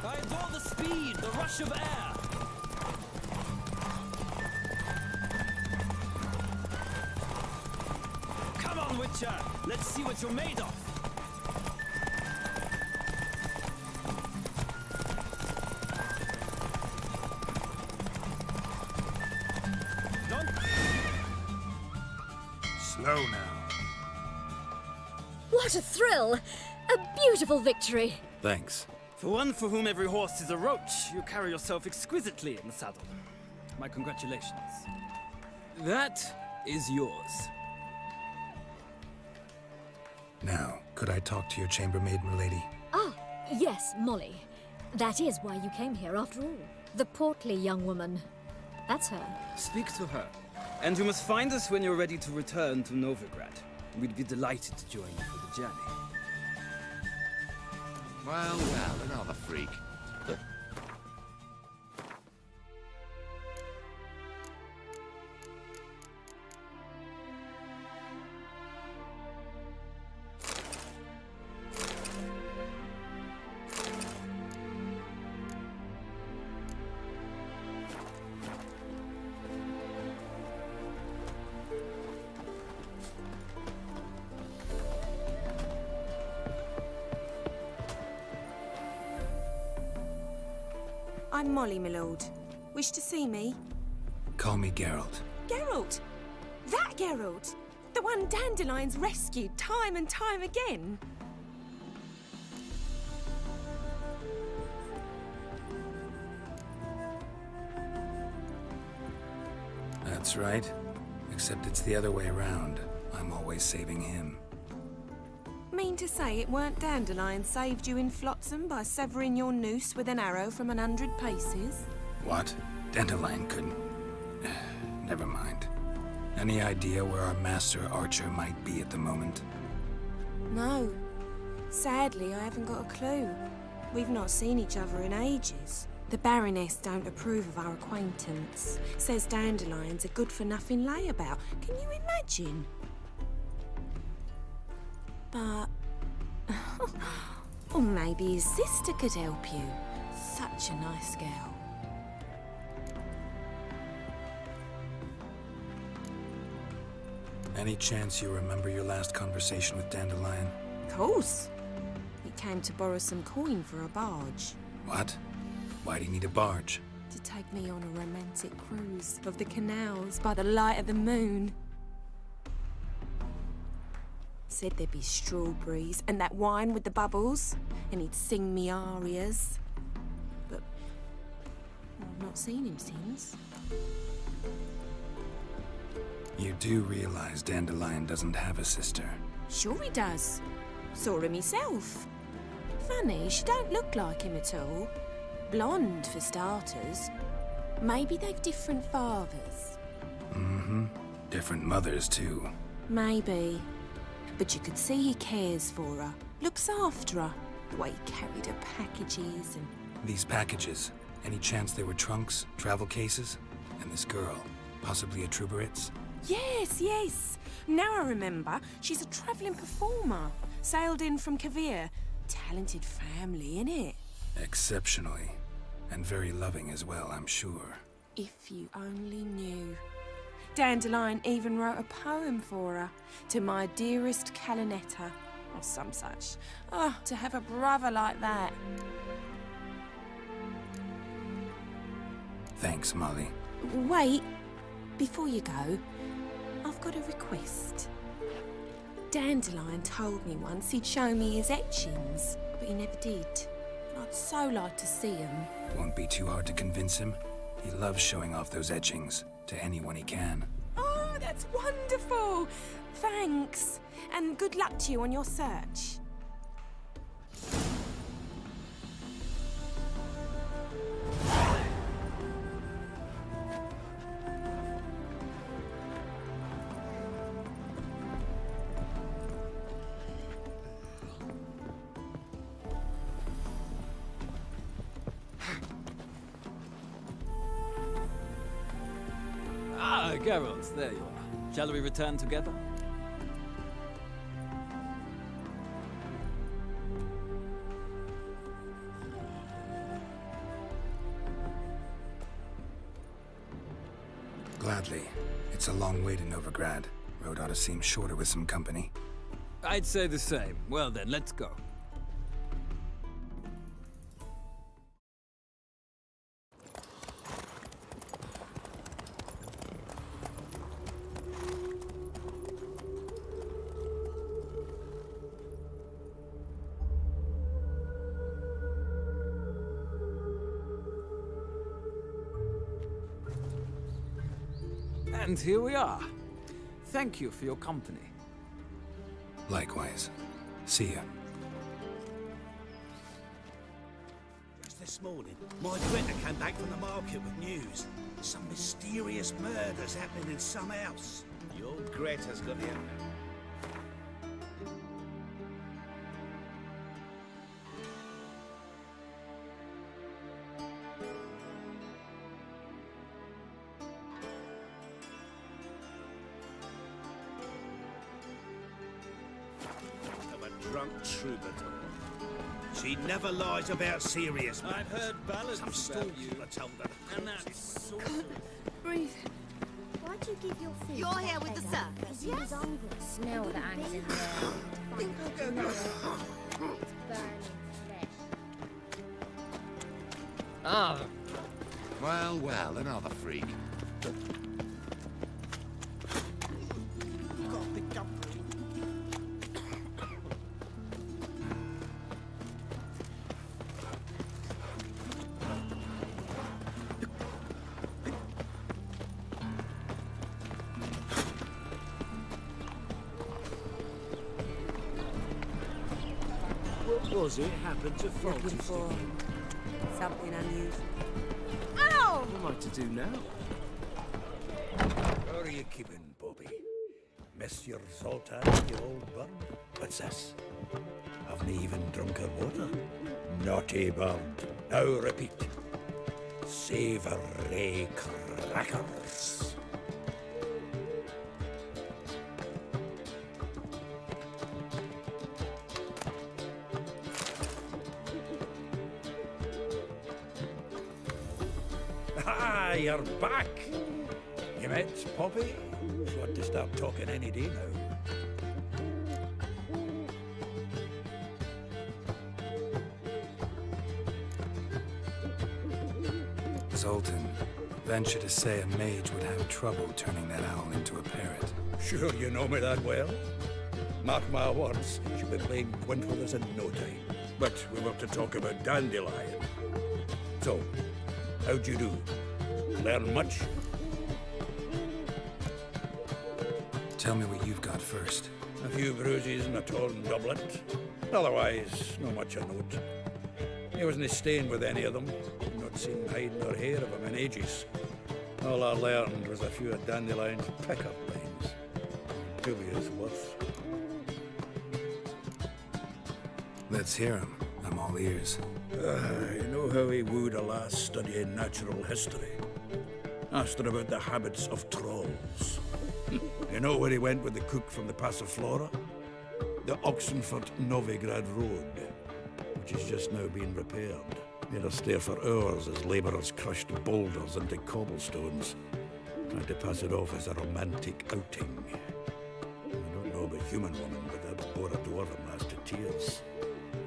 I adore the speed, the rush of air. Come on, Witcher! Let's see what you're made of.
Slow now.
What a thrill! A beautiful victory!
Thanks.
For one for whom every horse is a roach, you carry yourself exquisitely in the saddle. My congratulations. That is yours.
Now, could I talk to your chambermaid, milady?
Ah, yes, Molly. That is why you came here after all. The portly young woman. That's her.
Speak to her. And you must find us when you're ready to return to Novigrad. We'd be delighted to join you for the journey.
Well, another freak.
I'm Molly, my lord. Wish to see me?
Call me Geralt.
Geralt! That Geralt! The one Dandelion's rescued time and time again!
That's right. Except it's the other way around. I'm always saving him.
Mean to say it weren't Dandelion saved you in Flotsam by severing your noose with an arrow from 100 paces?
What? Dandelion couldn't... Never mind. Any idea where our master archer might be at the moment?
No. Sadly, I haven't got a clue. We've not seen each other in ages. The Baroness don't approve of our acquaintance. Says Dandelion's a good-for-nothing layabout. Can you imagine? But... or maybe his sister could help you. Such a nice girl.
Any chance you remember your last conversation with Dandelion?
Of course. Came to borrow some coin for a barge.
What? Why do you need a barge?
To take me on a romantic cruise of the canals by the light of the moon. Said there'd be strawberries and that wine with the bubbles, and he'd sing me arias. But I've not seen him since.
You do realize Dandelion doesn't have a sister.
Sure he does. Saw him myself. Funny, she don't look like him at all. Blonde, for starters. Maybe they've different fathers.
Mm-hmm. Different mothers, too.
Maybe. But you could see he cares for her. Looks after her. The way he carried her packages and...
These packages, any chance they were trunks, travel cases? And this girl, possibly a Truberitz?
Yes, yes. Now I remember. She's a travelling performer. Sailed in from Kavir. Talented family, innit?
Exceptionally. And very loving as well, I'm sure.
If you only knew. Dandelion even wrote a poem for her. To my dearest Calinetta. Or some such. Oh, to have a brother like that.
Thanks, Molly.
Wait. Before you go, I've got a request. Dandelion told me once he'd show me his etchings, but he never did. I'd so like to see them.
Won't be too hard to convince him. He loves showing off those etchings to anyone he can.
Oh, that's wonderful! Thanks. And good luck to you on your search.
Ah, Geralt, there you are. Shall we return together?
Gladly. It's a long way to Novigrad. Road ought to seem shorter with some company.
I'd say the same. Well then, let's go. And here we are. Thank you for your company.
Likewise. See ya.
Just this morning, my Greta came back from the market with news. Some mysterious murders happening in some house. Your Greta's got the drunk troubadour. She never lies about serious matters.
I've heard ballads
Some
about you.
stalker told her.
And that's sorcery.
Breathe. Why'd you give your food?
You're here with the circus,
He was hungry. Smell that hangs in there.
Ah. Well, well, another freak.
What was it happened to
Looking
Francis?
for something unusual.
Ow!
What am I to do now?
How are you keeping, Bobby? Monsieur Zoltan, the old bird? What's this? Haven't even drunk her water? Naughty bird. Now repeat. Savoury crackers. Ah, you're back. You met Poppy? She ought to start talking any day now.
Zoltan, venture to say a mage would have trouble turning that owl into a parrot.
Sure you know me that well. Mark my words, she'll be playing Gwent with us in no time. But we were to talk about Dandelion. So, how'd you do? Learn much?
Tell me what you've got first.
A few bruises and a torn doublet. Otherwise, not much of note. He wasn't staying with any of them. Not seen hide nor hair of him in ages. All I learned was a few of Dandelion's pick-up lines. Dubious worth.
Let's hear him. I'm all ears.
You know how he wooed a lass studying natural history? Asked her about the habits of trolls. You know where he went with the cook from the Passiflora? The Oxenford-Novigrad Road, which is just now being repaired. Made us stare for hours as labourers crushed boulders into cobblestones. Tried to pass it off as a romantic outing. I don't know about human woman, but that bore a dwarven lass to tears.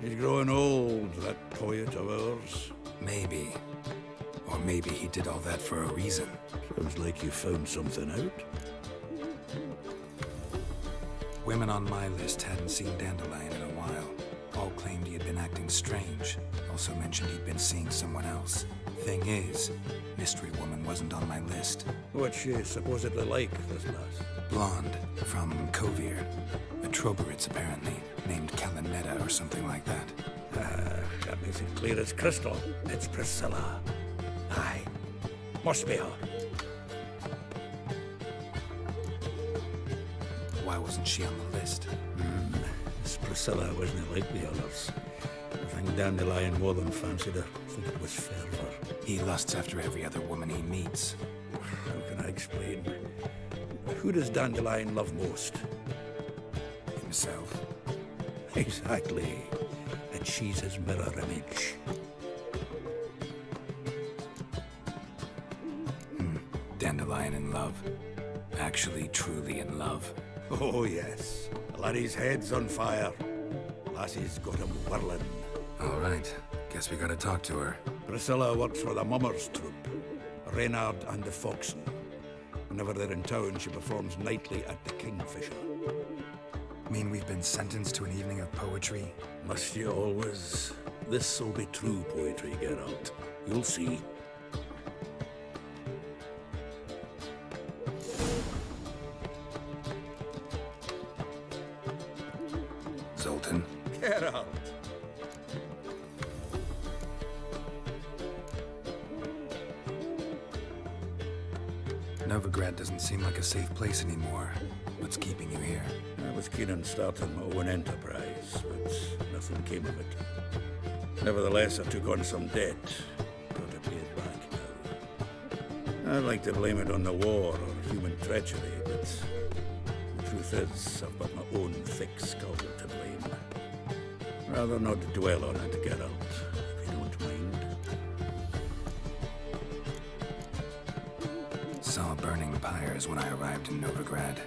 He's growing old, that poet of ours.
Maybe. Or maybe he did all that for a reason.
Sounds like you found something out.
Women on my list hadn't seen Dandelion in a while. All claimed he had been acting strange. Also mentioned he'd been seeing someone else. Thing is, Mystery Woman wasn't on my list.
What's she supposedly like, this lass?
Blonde, from Kovir. A Troberitz, apparently, named Kalanetta or something like that.
That makes it clear as crystal. It's Priscilla. Aye. Must be her.
Why wasn't she on the list?
This Priscilla wasn't like the others. I think Dandelion more than fancied her. I think it was fervour.
He lusts after every other woman he meets.
How can I explain? Who does Dandelion love most?
Himself.
Exactly. And she's his mirror image.
Dandelion in love. Actually, truly in love.
Oh, yes. Laddie's head's on fire. Lassie's got him whirling.
All right. Guess we gotta talk to her.
Priscilla works for the Mummers troupe. Reynard and the Foxen. Whenever they're in town, she performs nightly at the Kingfisher.
Mean we've been sentenced to an evening of poetry?
Must you always? This'll be true poetry, Geralt. You'll see.
Zoltan?
Geralt!
Novigrad doesn't seem like a safe place anymore. What's keeping you here?
I was keen on starting my own enterprise, but nothing came of it. Nevertheless, I took on some debt. Got to pay it back now. I'd like to blame it on the war or human treachery, but the truth is, I've got my own thick skull to blame. Rather not dwell on it, Geralt, if you don't mind.
Saw burning pyres when I arrived in Novigrad.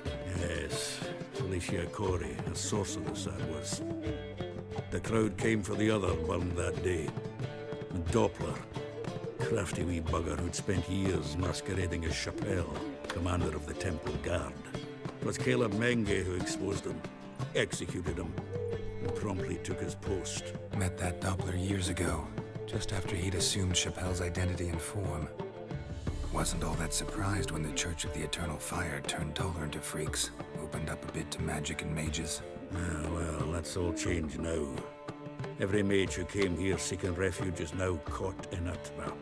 Yes, Felicia Corey, a sorceress that was. The crowd came for the other burned that day. And Doppler, crafty wee bugger who'd spent years masquerading as Chappelle, commander of the Temple Guard. It was Caleb Menge who exposed him, executed him, and promptly took his post.
Met that Doppler years ago, just after he'd assumed Chappelle's identity and form. Wasn't all that surprised when the Church of the Eternal Fire turned tolerant of freaks, opened up a bit to magic and mages.
Well, that's all changed now. Every mage who came here seeking refuge is now caught in a trap.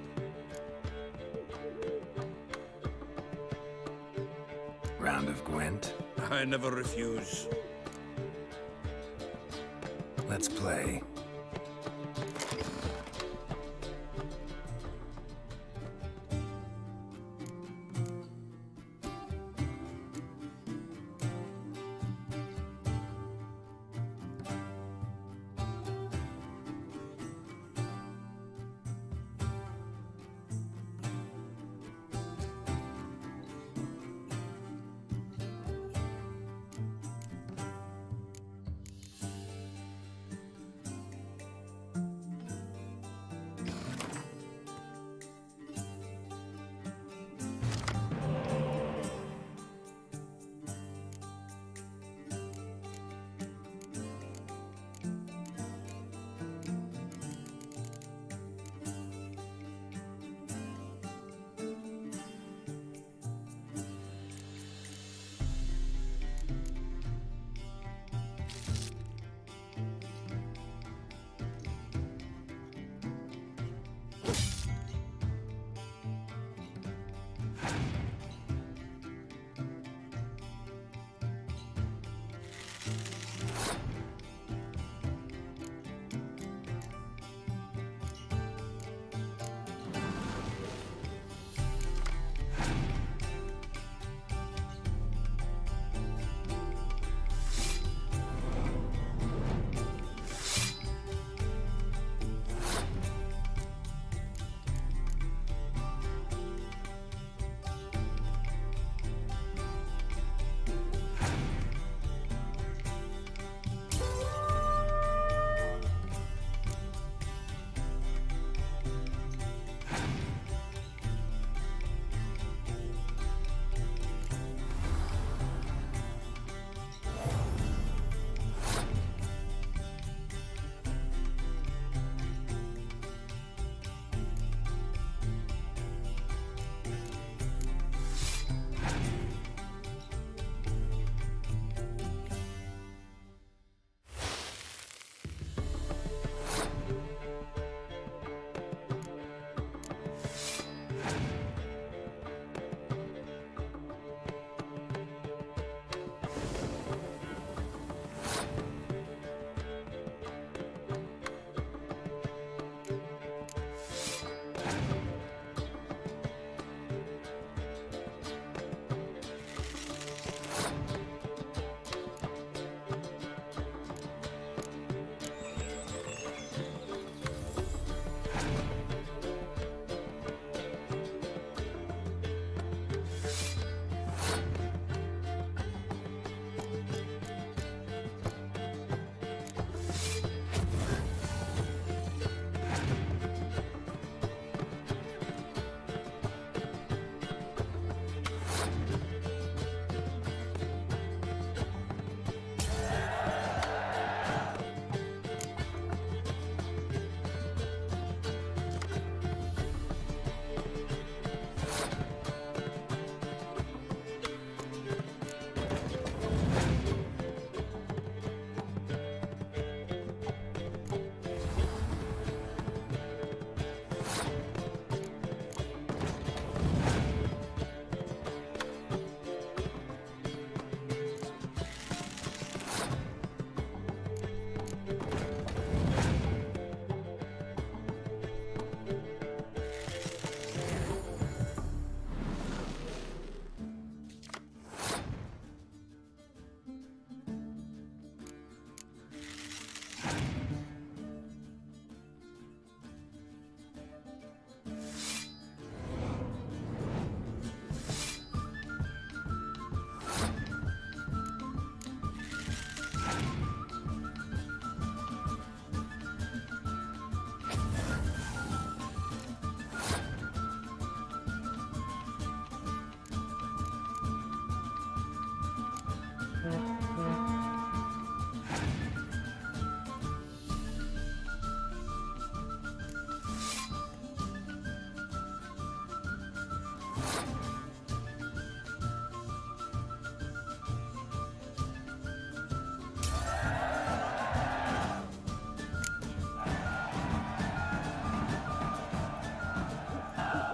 Round of Gwent?
I never refuse.
Let's play.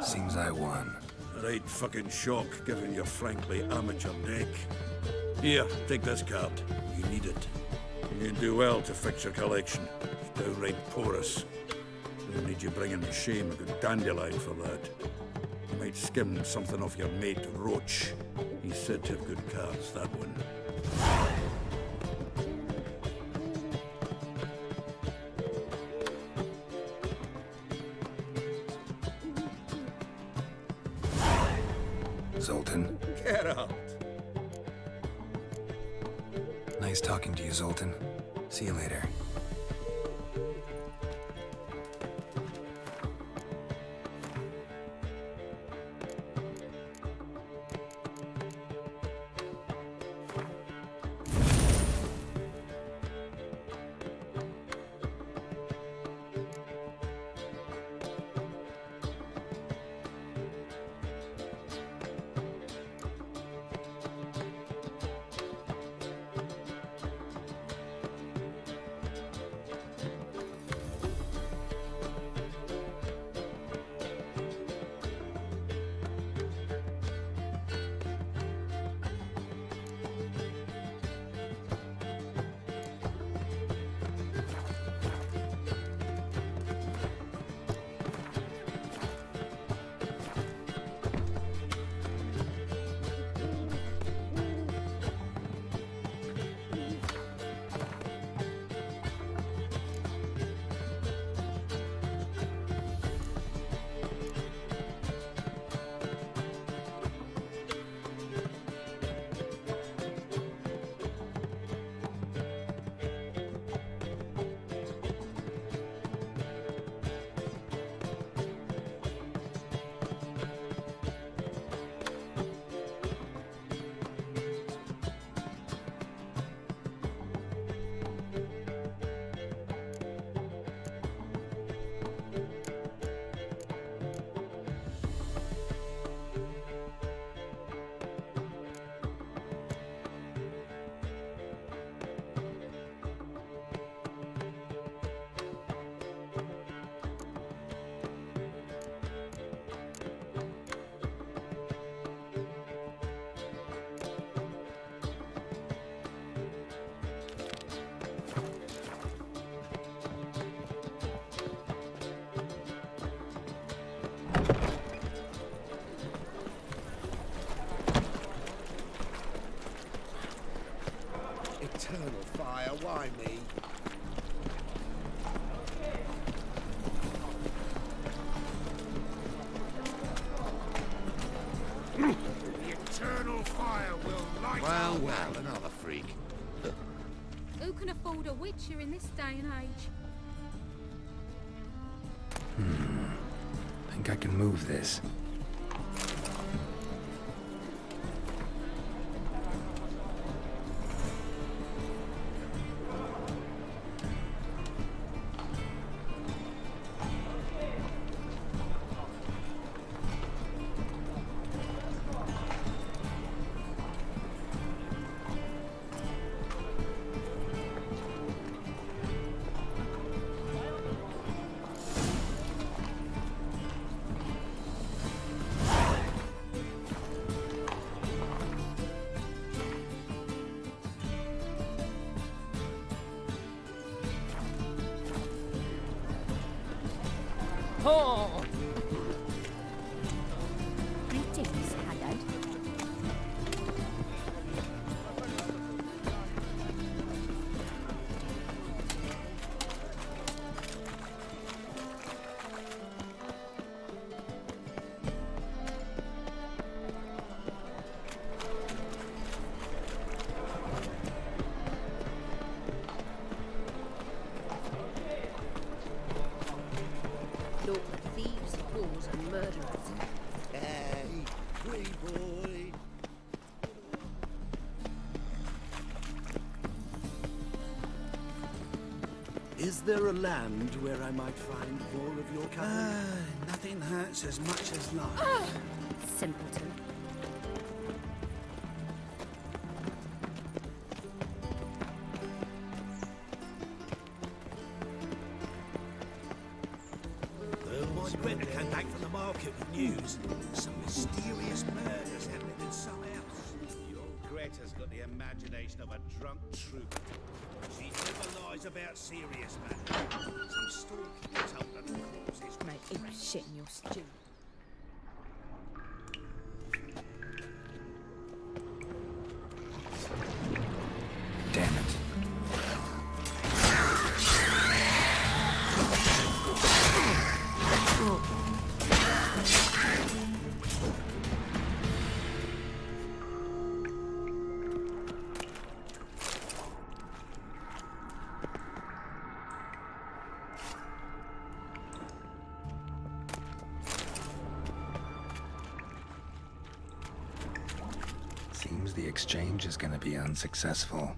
Seems I won.
Right fucking shock, given your frankly amateur deck. Here, take this card. You need it. You can do well to fix your collection. It's downright porous. They'll need you bringing to shame a good dandelion for that. You might skim something off your mate, Roach. He's said to have good cards, that one.
Zoltan.
Get out!
Nice talking to you, Zoltan. See you later.
Eternal fire, why me? The eternal fire will light
Well, another freak.
Who can afford a witcher in this day and age?
Think I can move this.
Oh!
Greetings, Haggard.
Look, thieves, fools, and murderers.
Hey, free boy. Is there a land where I might find more of your kind? Nothing hurts as much as life.
Simpleton.
Though My Greta came back from the market with news. Some mysterious murders happening in some house. Your Greta's got the imagination of a drunk troupe. She never lies about serious matters. Some stalking told her the causes.
Mate, eat shit in your stew.
Damn it. Seems the exchange is gonna be unsuccessful.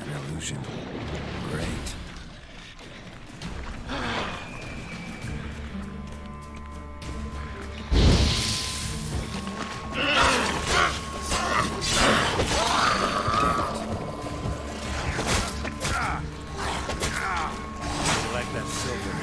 An illusion. Great.
Like that silver.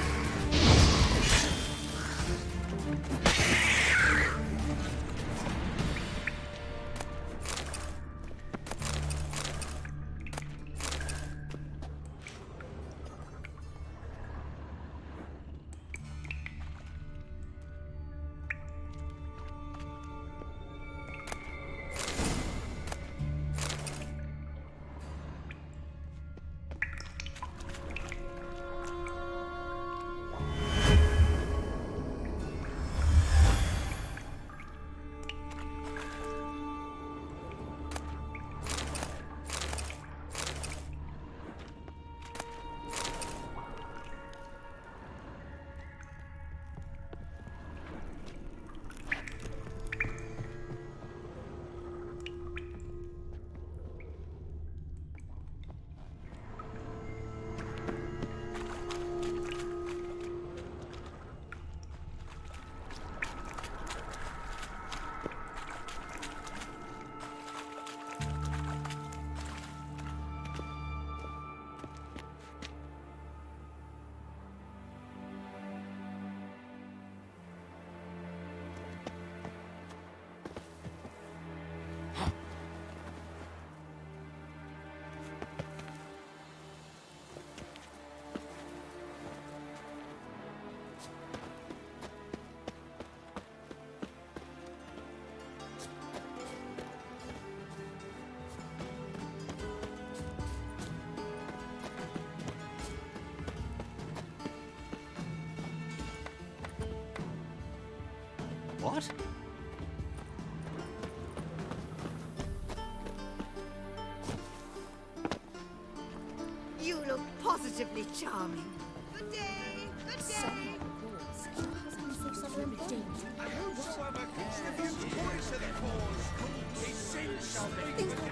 What?
You look positively charming. Good day, good day.
And whosoever contributes toys to the cause, his sins shall be forgiven.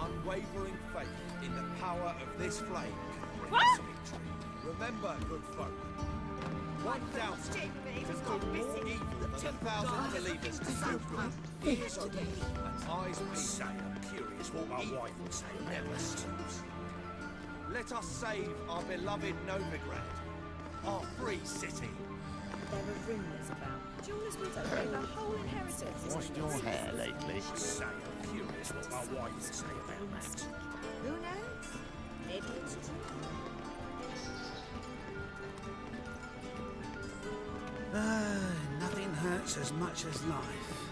unwavering faith in the power of this flame can bring us victory. Remember, good folk, one doubter can do more evil than 1,000 believers can do good. Ears open and eyes peeled. I'm curious what my wife would say never stops. Let us save our beloved Novigrad, our free city.
There are rumours about Jules widow gave the whole inheritance.
Washed your hair lately?
Say, I'm curious what my wife would say about that.
Who knows? Maybe it's true.
Nothing hurts as much as life.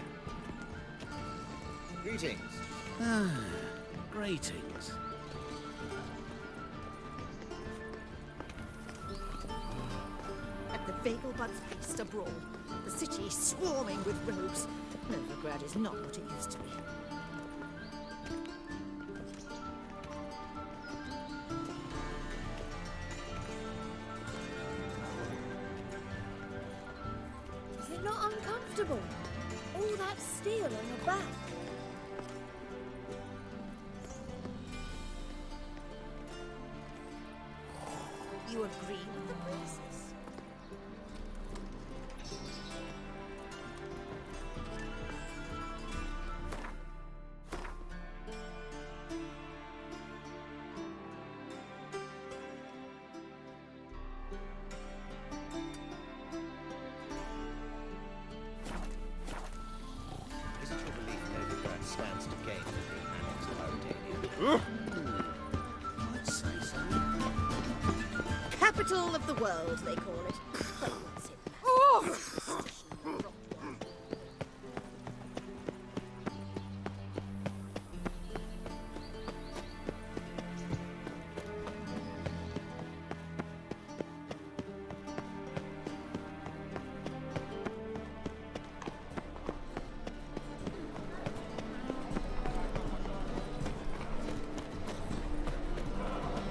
Greetings.
Greetings.
At the Vagelbud's feast abroad, the city is swarming with rogues. Novigrad is not what it used to be.
Is it not uncomfortable? All that steel on your back.
You agree with the princess?
Isn't your belief Novigrad stands to gain from being annexed to Mauritania?
I'd say so. Capital of the world, they call it. But what's it? Oh!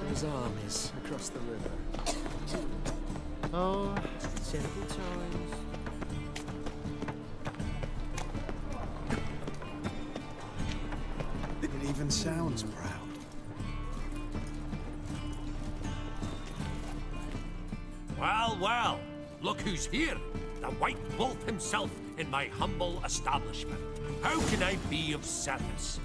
There's armies across the river.
Oh, terrible times.
It even sounds proud.
Well, well, look who's here. The White Wolf himself in my humble establishment. How can I be of service?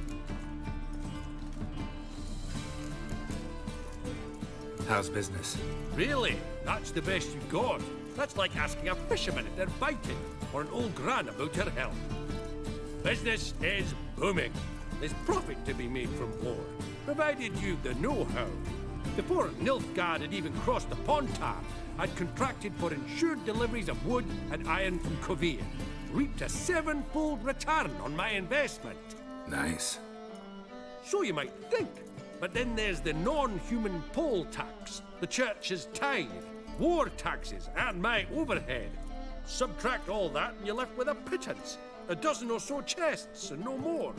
How's business?
Really? That's the best you've got? That's like asking a fisherman if they're biting, or an old gran about her health. Business is booming. There's profit to be made from war, provided you've the know-how. Before Nilfgaard had even crossed the Pontar, I'd contracted for insured deliveries of wood and iron from Kovir. Reaped a 7-fold return on my investment.
Nice.
So you might think. But then there's the non-human poll tax, the church's tithe, war taxes, and my overhead. Subtract all that and you're left with a pittance. A dozen or so chests and no more.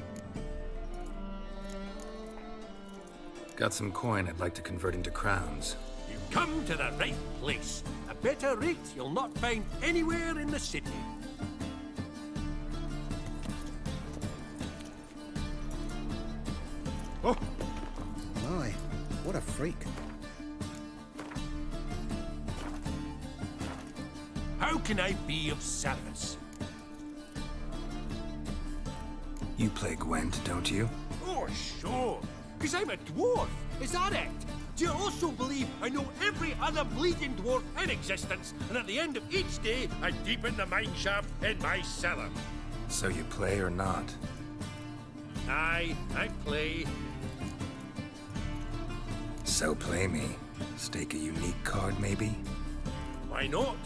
Got some coin I'd like to convert into crowns.
You've come to the right place. A better rate you'll not find anywhere in the city.
Oh! My, what a freak.
How can I be of service?
You play Gwent, don't you?
Oh, sure. Because I'm a dwarf. Is that it? Do you also believe I know every other bleeding dwarf in existence, and at the end of each day, I deepen the mineshaft in my cellar?
So you play or not?
Aye, I play.
So play me. Stake a unique card, maybe?
Why not?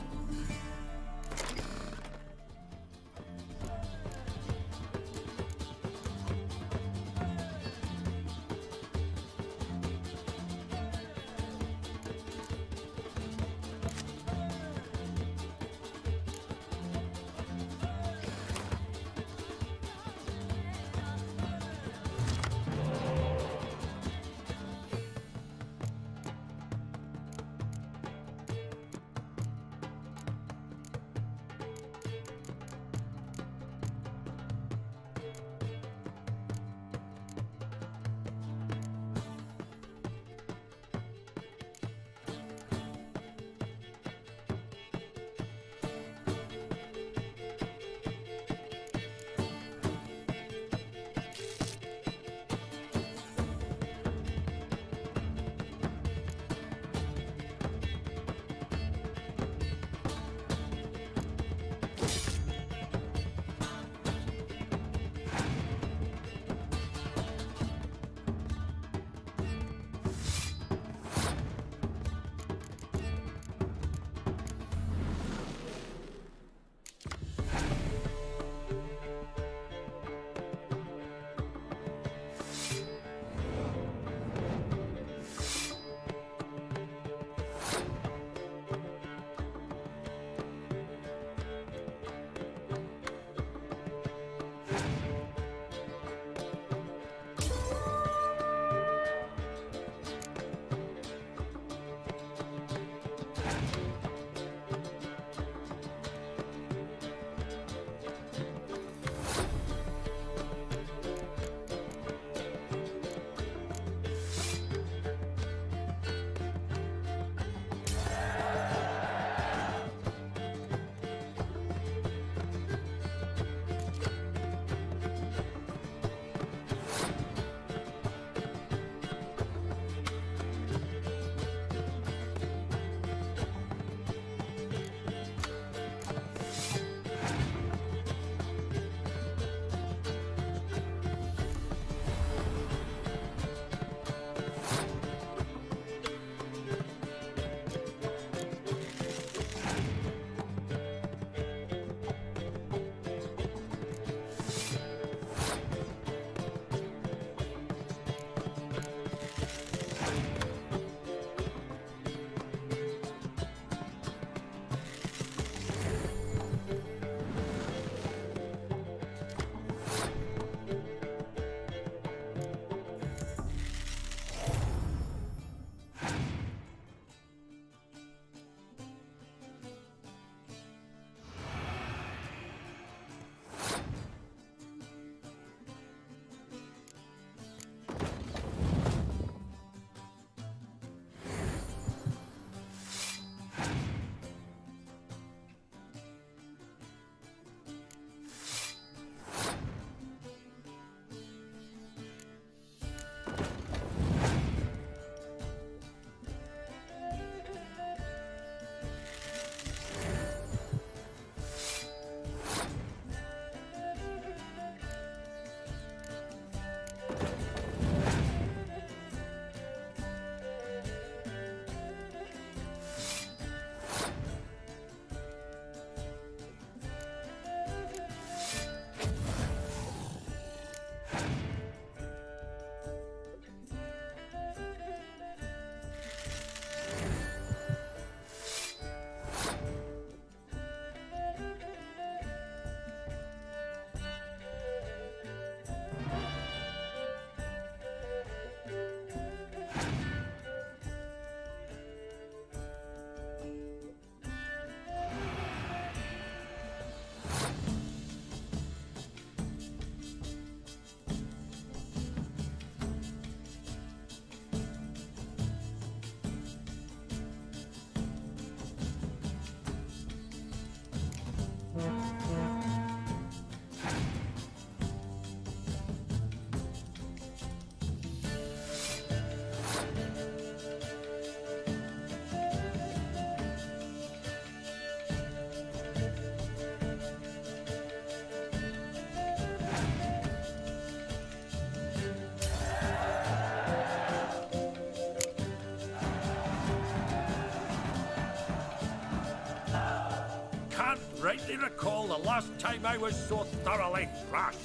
rightly recall the last time I was so thoroughly thrashed.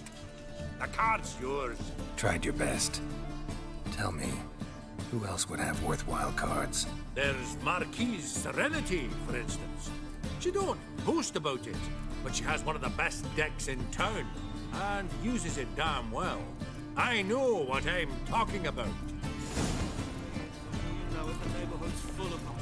The card's yours.
Tried your best. Tell me, who else would have worthwhile cards?
There's Marquise Serenity, for instance. She don't boast about it, but she has one of the best decks in town, and uses it damn well. I know what I'm talking about.
You know it, the neighborhood's full of them.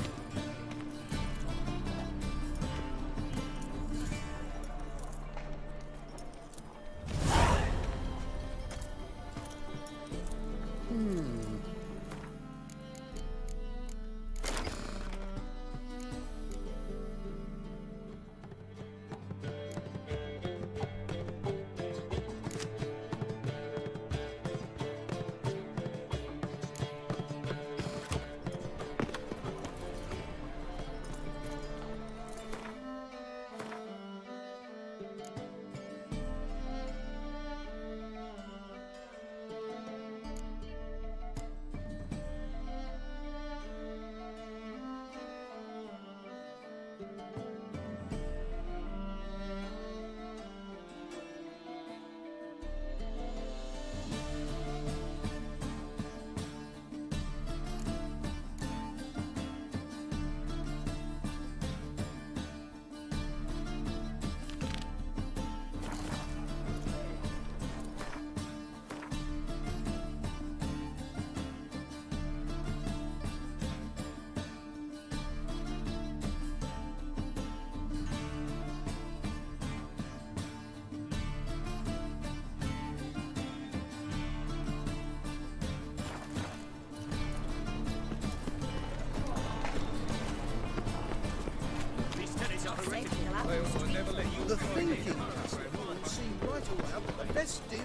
The thinking customer would seem right all out the best deal.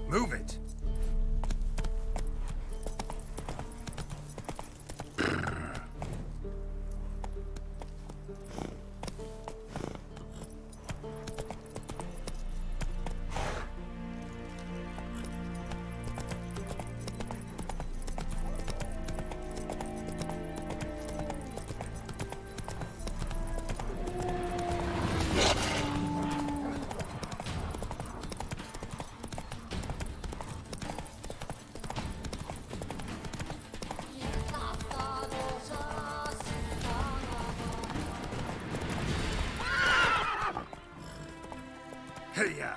Move it. Hey-ya!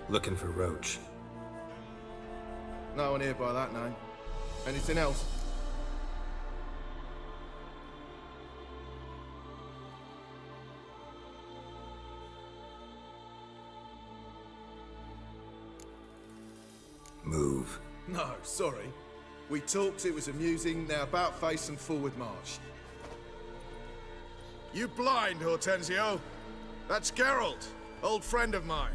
Looking for Roach.
No one here by that name. Anything else?
Move.
No, sorry. We talked, it was amusing, now about face and forward march.
You blind, Hortensio? That's Geralt, old friend of mine.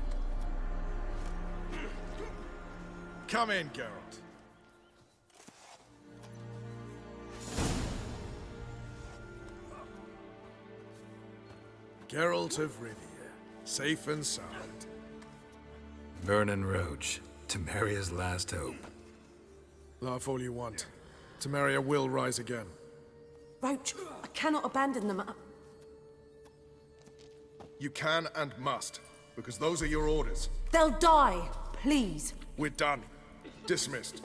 Come in, Geralt. Geralt of Rivia, safe and sound.
Vernon Roach, Temeria's last hope.
Laugh all you want. Temeria will rise again.
Roach, I cannot abandon them.
You can and must.
because those are your orders.
They'll die, please.
We're done. Dismissed.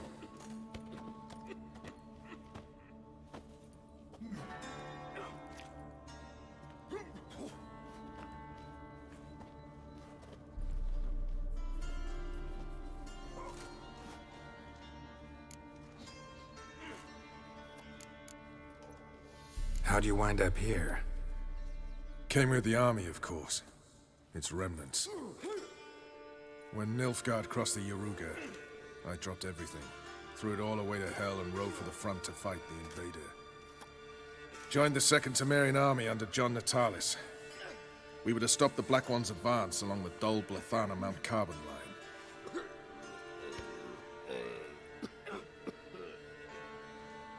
How'd you wind up here?
Came with the army, of course. Its remnants. When Nilfgaard crossed the Yaruga, I dropped everything. Threw it all away to hell and rode for the front to fight the invader. Joined the Second Temerian army under John Natalis. We were to stop the Black One's advance along the Dol Blathana Mount Carbon line.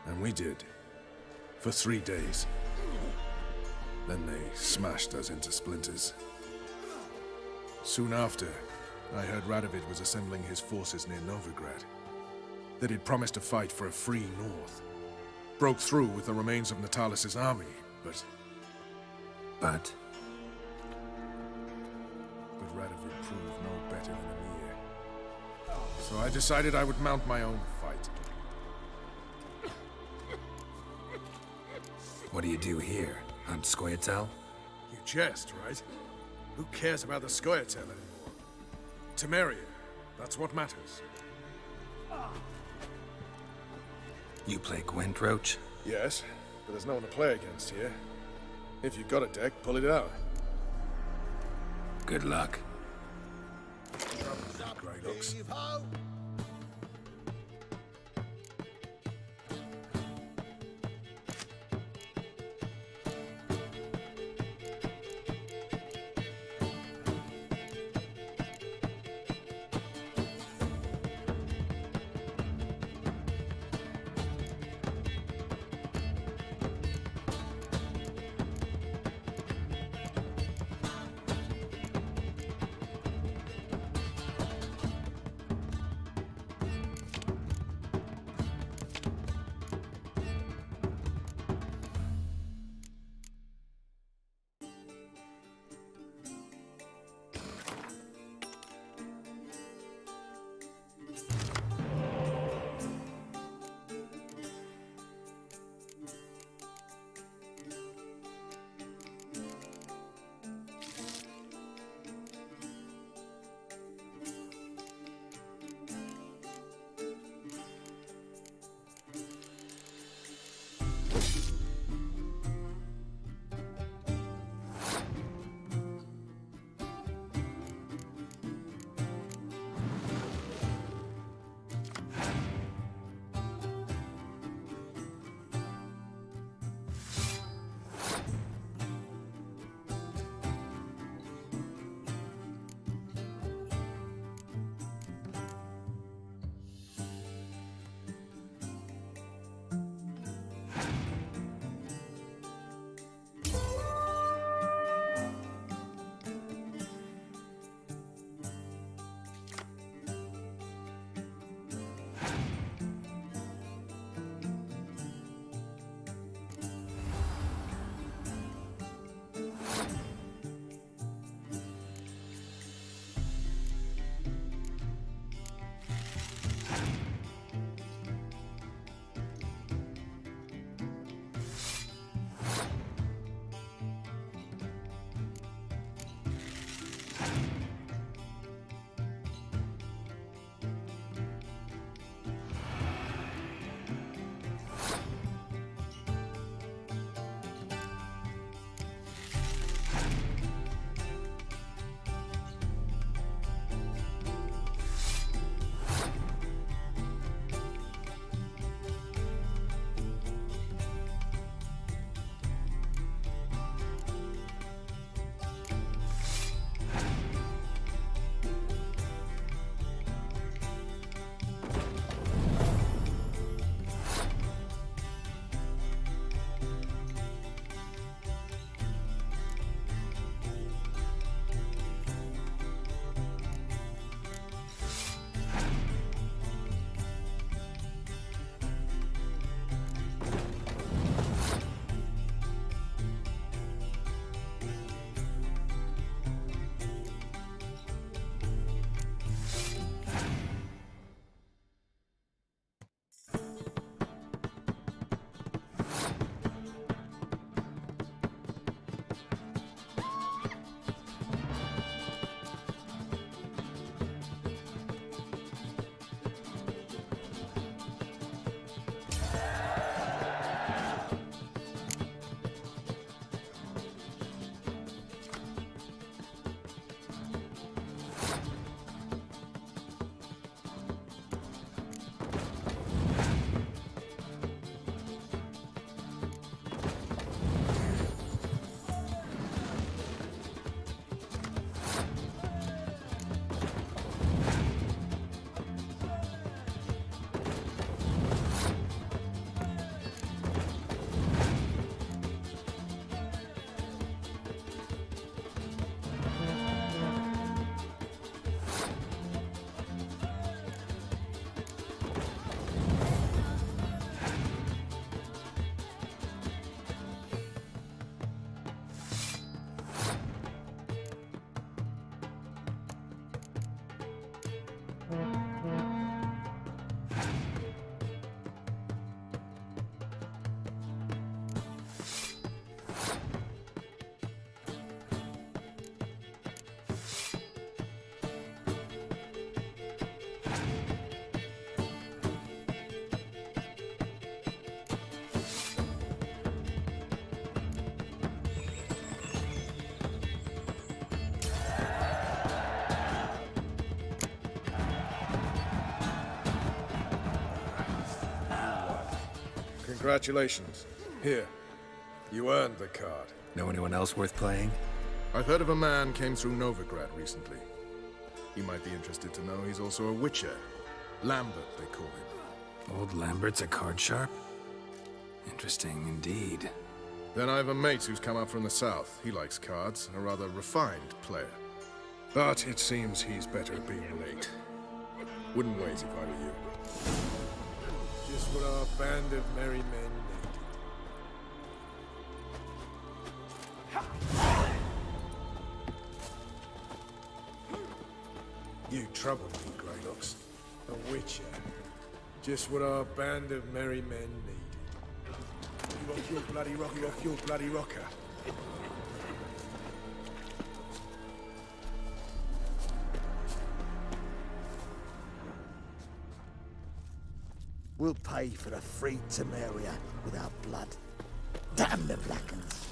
And we did. For 3 days. Then they smashed us into splinters. Soon after, I heard Radovid was assembling his forces near Novigrad. That he'd promised to fight for a free North. Broke through with the remains of Natalis' army, but...
But
Radovid proved no better than Emir. So I decided I would mount my own fight.
what do you do here? On Scoia'tael?
You jest, right? Who cares about the Scoia'tael anymore? Temeria, that's what matters.
You play Gwent, Roach?
Yes, but there's no one to play against here. If you've got a deck, pull it out.
Good luck.
Grey looks. Congratulations. Here. You earned the card.
Know anyone else worth playing?
I've heard of a man came through Novigrad recently. You might be interested to know he's also a witcher. Lambert, they call him.
Old Lambert's a card sharp? Interesting indeed.
Then I have a mate who's come up from the south. He likes cards, a rather refined player. But it seems he's better at being late. Wouldn't wait if I were you. Just what our band of merry men needed. You troubled me, Greylocks. A witcher. Just what our band of merry men needed. You off your bloody rocker, off your bloody rocker.
We'll pay for a free Temeria with our blood. Damn the Blackens!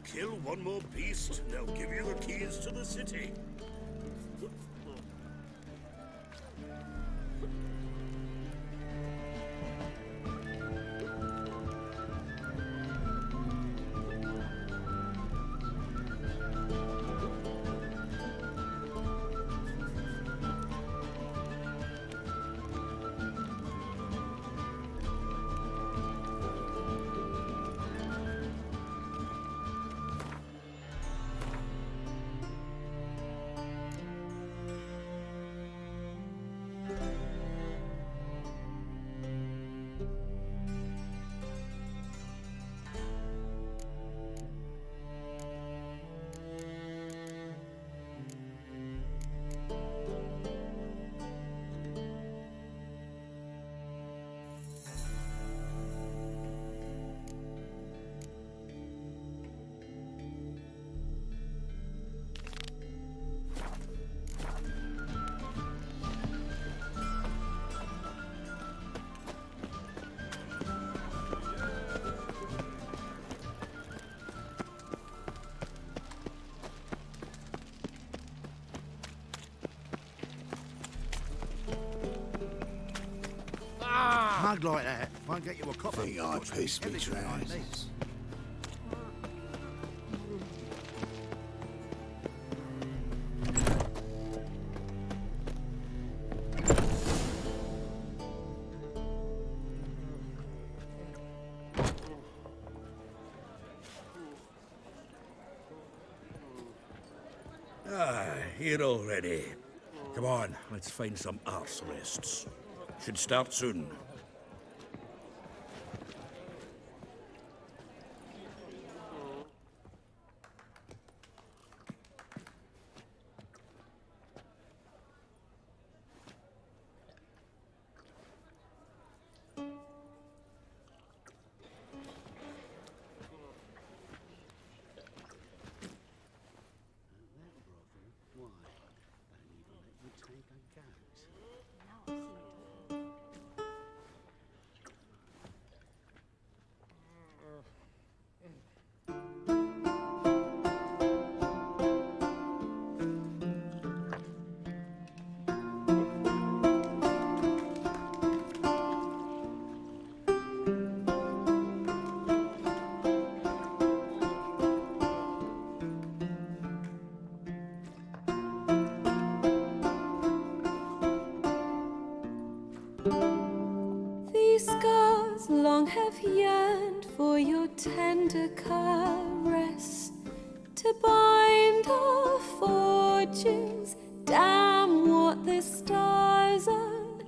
Kill one more beast, they'll give you the keys to the city.
Mug like that won't get you a copper.
Think I piss me trousers.
Here already. Come on, let's find some arse rests. Should start soon.
These scars long have yearned for your tender caress, to bind our fortunes. Damn what the stars own.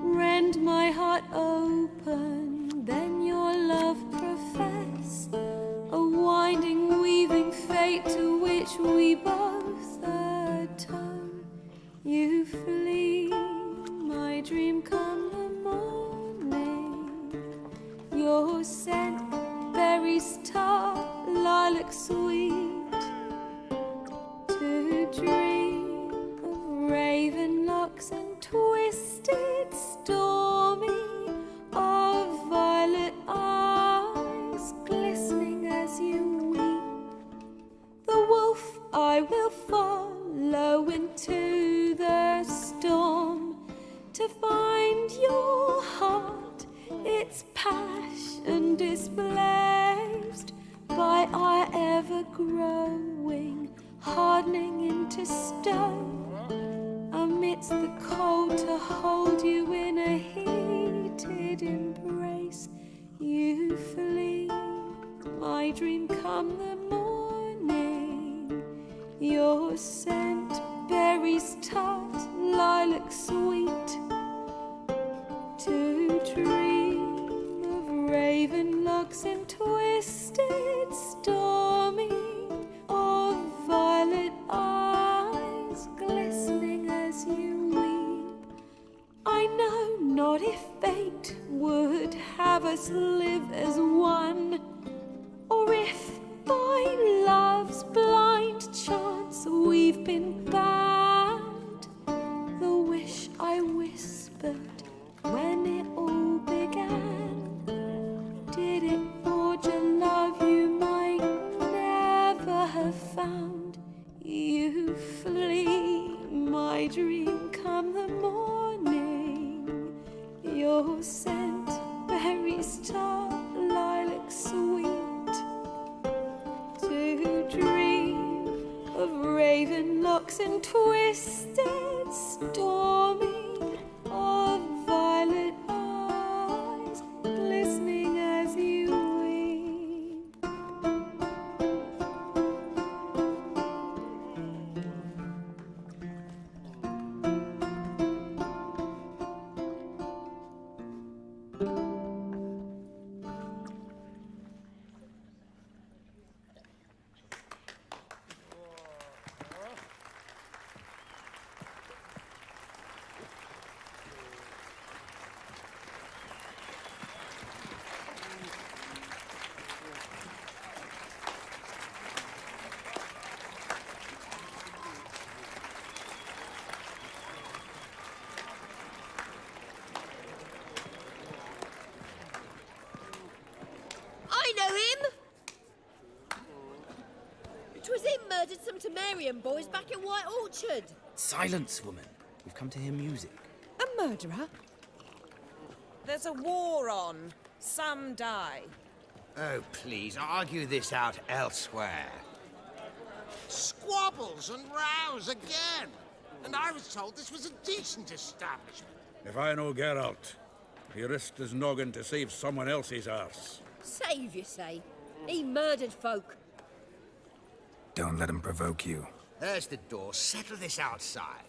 Rend my heart open, then your love profess, a winding, weaving fate to which we both atone. You flee, my dream come the morning. Your scent berries tart lilac sweet, to dream of raven locks and twisted stormy, of violet eyes glistening as you weep. The wolf I will follow into the storm, to find your heart, its passion displaced by our ever-growing, hardening into stone, amidst the cold to hold you in a heated embrace. You flee, my dream come the morning, your scent berries tart, lilac sweet, to dream of raven locks and twisted stormy, of violet eyes glistening as you weep. I know not if fate would have us live as one, or if by love's blind chance we've been bound. The wish I whispered when it all began, did it forge a love you might never have found? You flee, my dream come the morning, your scent berries tart, lilac sweet, to dream of raven locks and twisted stormy, of violet eyes glistening as you weep.
I know him! It was him murdered some Temerian boys back at White Orchard.
Silence, woman. We've come to hear music.
A murderer?
There's a war on. Some die.
Oh, please, argue this out elsewhere.
Squabbles and rows again! And I was told this was a decent establishment.
If I know Geralt, he risked his noggin to save someone else's arse.
Save, you say? He murdered folk.
Don't let him provoke you.
There's the door. Settle this outside.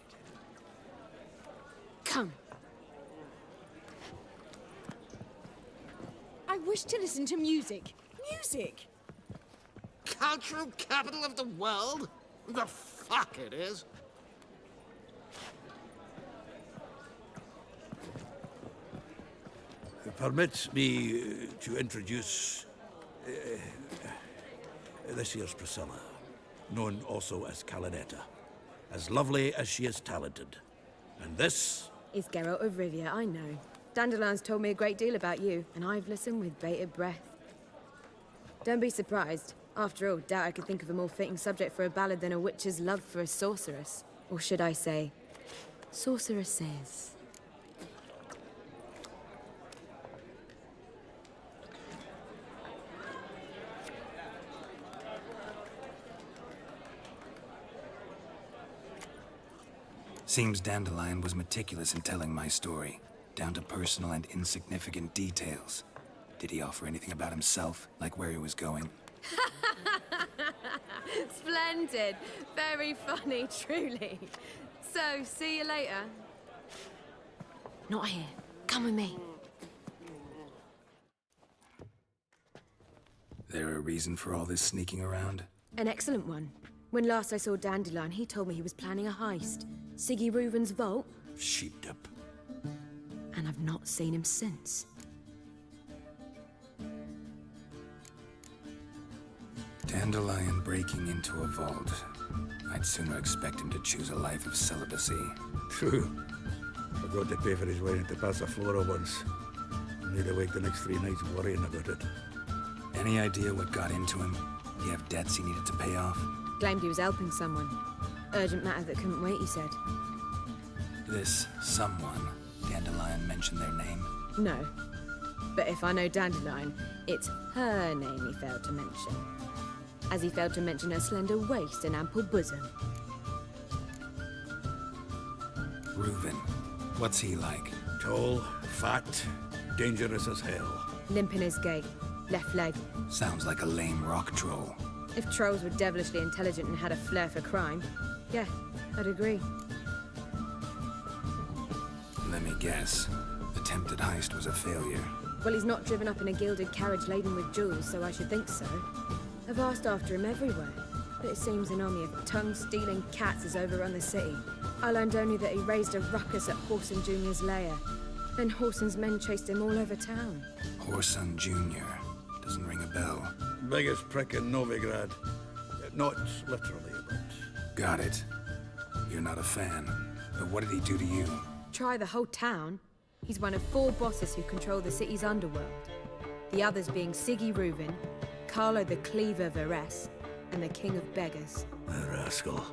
Come. I wish to listen to music. Music?
Cultural capital of the world? The fuck it is.
Permit me to introduce this here's Priscilla, known also as Calinetta, as lovely as she is talented. And this
is Geralt of Rivia, I know. Dandelion's told me a great deal about you, and I've listened with bated breath. Don't be surprised. After all, doubt I could think of a more fitting subject for a ballad than a witch's love for a sorceress. Or should I say, sorceresses.
Seems Dandelion was meticulous in telling my story, down to personal and insignificant details. Did he offer anything about himself, like where he was going?
Splendid. Very funny, truly. So, see you later.
Not here. Come with me.
There a reason for all this sneaking around?
An excellent one. When last I saw Dandelion, he told me he was planning a heist. Siggy Reuven's vault.
Sheepdip.
And I've not seen him since.
Dandelion breaking into a vault. I'd sooner expect him to choose a life of celibacy.
True. Forgot to pay for his wedding to Passaflora once. Need to wait the next 3 nights worrying about it.
Any idea what got into him? He have debts he needed to pay off?
Claimed he was helping someone. Urgent matter that couldn't wait, he said.
This someone, Dandelion mentioned their name?
No. But if I know Dandelion, it's her name he failed to mention. As he failed to mention her slender waist and ample bosom.
Reuven. What's he like?
Tall, fat, dangerous as hell.
Limp in his gait. Left leg.
Sounds like a lame rock troll.
If trolls were devilishly intelligent and had a flair for crime, yeah, I'd agree.
Let me guess. Attempted heist was a failure.
Well, he's not driven up in a gilded carriage laden with jewels, so I should think so. I've asked after him everywhere, but it seems an army of tongue-stealing cats has overrun the city. I learned only that he raised a ruckus at Whoreson Jr.'s lair. Then Whoreson's men chased him all over town.
Whoreson Jr. Doesn't ring a bell.
Biggest prick in Novigrad. Not literally, but...
Got it. You're not a fan. But what did he do to you?
Try the whole town. He's one of 4 bosses who control the city's underworld. The others being Siggy Reuven, Carlo the Cleaver Varese, and the King of Beggars.
A rascal.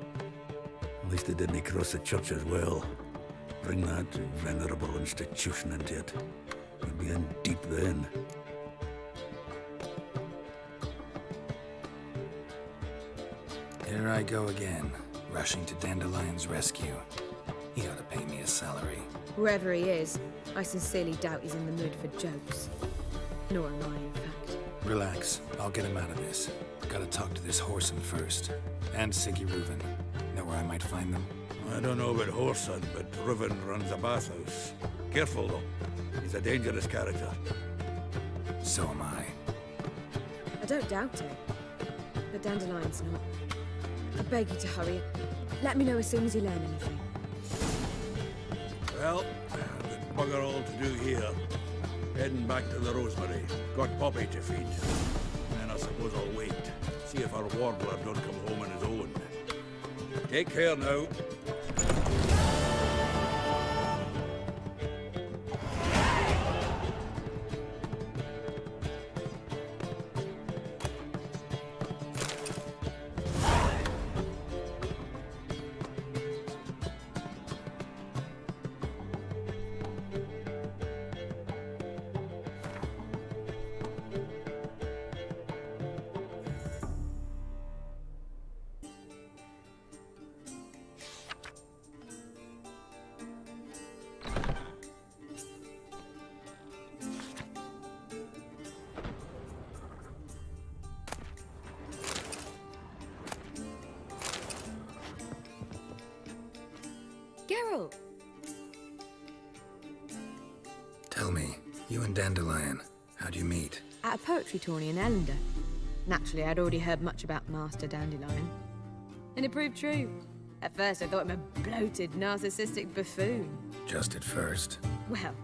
At least they didn't cross the church as well. Bring that venerable institution into it. We'd be in deep then.
Here I go again, rushing to Dandelion's rescue. He ought to pay me a salary.
Wherever he is, I sincerely doubt he's in the mood for jokes. Nor am I, in fact.
Relax. I'll get him out of this. Gotta talk to this Whoreson first. And Siggy Reuven. Know where I might find them?
I don't know about Whoreson, but Reuven runs a bathhouse. Careful, though. He's a dangerous character.
So am I.
I don't doubt it. But Dandelion's not. I beg you to hurry. Let me know as soon as you learn anything.
Well, we've bugger all to do here. Heading back to the Rosemary. Got Poppy to feed. And I suppose I'll wait. See if our warbler don't come home on his own. Take care now.
Geralt!
Tell me, you and Dandelion, how'd you meet?
At a poetry tourney in Ellender. Naturally, I'd already heard much about Master Dandelion. And it proved true. At first, I thought him a bloated, narcissistic buffoon.
Just at first.
Well,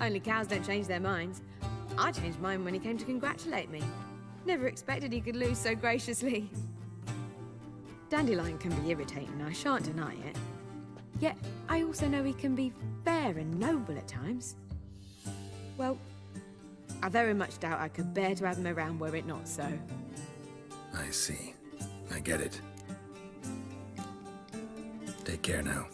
only cows don't change their minds. I changed mine when he came to congratulate me. Never expected he could lose so graciously. Dandelion can be irritating, I shan't deny it. Yet, I also know he can be fair and noble at times. Well, I very much doubt I could bear to have him around were it not so.
I see. I get it. Take care now.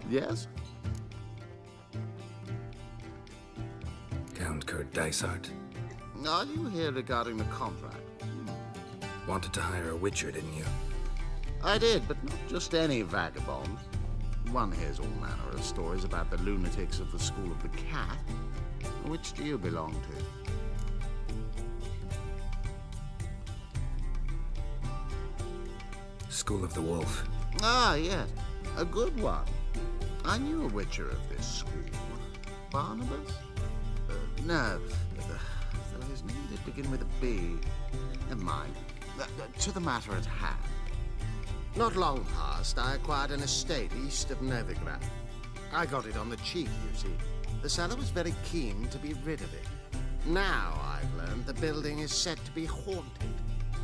Yes?
Count Kurt Dysart.
Are you here regarding the contract?
Wanted to hire a witcher, didn't you?
I did, but not just any vagabond. One hears all manner of stories about the lunatics of the School of the Cat. Which do you belong to?
School of the Wolf.
Ah, yes. A good one. I knew a witcher of this school. Barnabas? No. Though his name did begin with a B. Never mind. To the matter at hand. Not long past, I acquired an estate east of Novigrad. I got it on the cheap, you see. The seller was very keen to be rid of it. Now, I've learned the building is said to be haunted.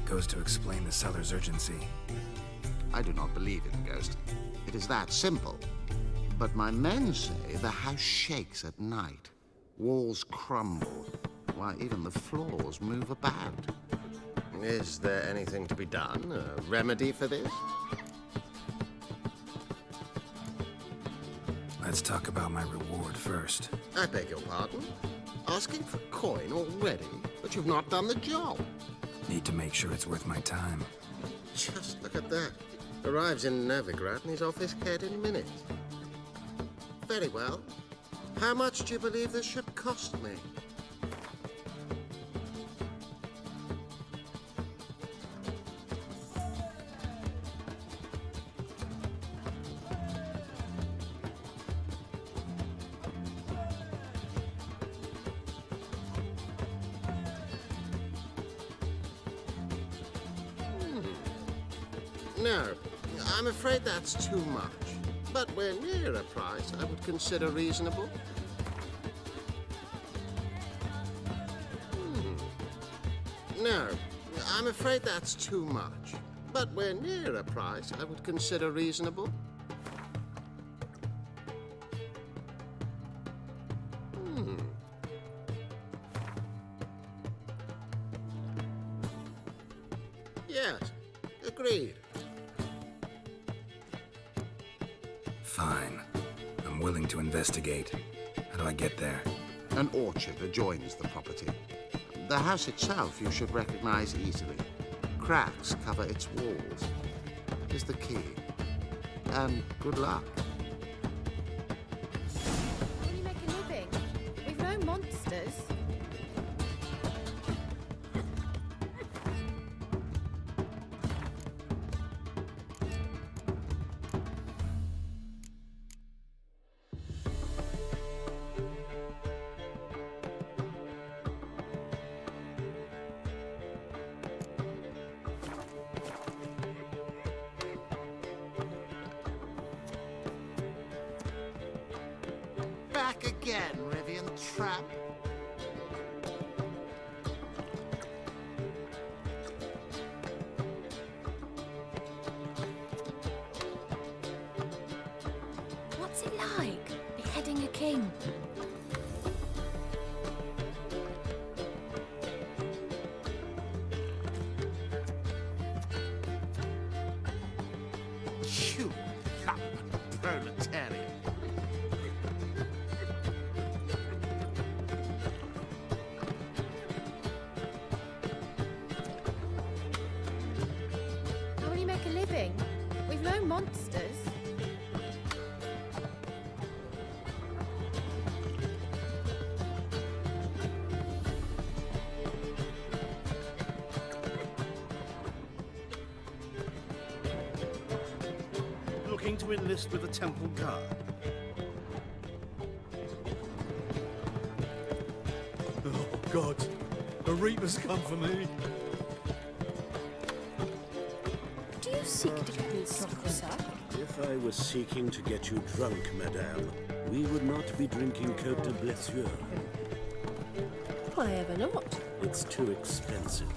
Goes to explain the seller's urgency.
I do not believe in ghosts. It is that simple. But my men say the house shakes at night. Walls crumble. Why, even the floors move about. Is there anything to be done? A remedy for this?
Let's talk about my reward first.
I beg your pardon? Asking for coin already, but you've not done the job.
Need to make sure it's worth my time.
Just look at that. Arrives in Novigrad and he's off his head in minutes. Very well. How much do you believe this ship cost me? No, I'm afraid that's too much. But we're near a price I would consider reasonable. No, I'm afraid that's too much. But we're near a price I would consider reasonable. Yes, agreed.
Fine. I'm willing to investigate. How do I get there?
An orchard adjoins the property. The house itself you should recognize easily. Cracks cover its walls. Is the key. And good luck.
How will you make a living? We've no monsters.
Back again, Rivian Trap.
What's it like, beheading a king?
You proletariat.
How will you make a living? We've no monsters.
Looking to enlist with the Temple Guard.
Oh, God. The Reaper's come for me.
Do you seek to commit trouble, sir?
If I was seeking to get you drunk, madame, we would not be drinking Côte de Blessure.
Why ever not?
It's too expensive.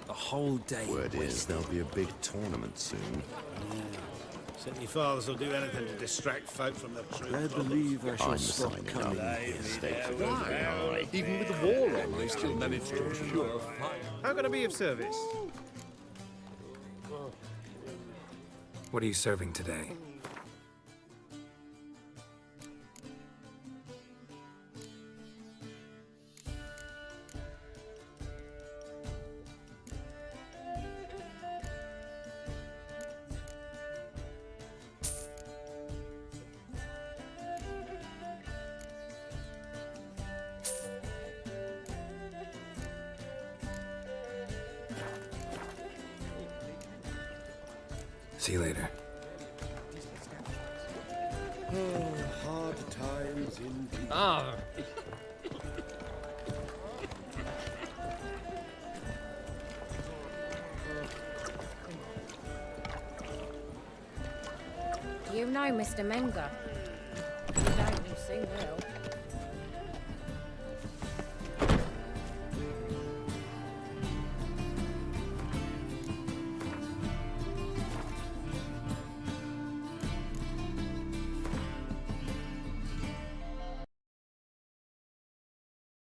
The whole day.
Word is there'll be a big tournament soon.
Certainly fathers will do anything to distract folk from the truth.
I
believe I shall
I'm
stop
signing
coming
up.
here.
Stakes are going very high.
Even with the war on, they still manage to assure fire.
How can I be of service?
What are you serving today? See you later.
Oh, hard times indeed.
Ah.
You know Mr. Menger. You don't, you soon will.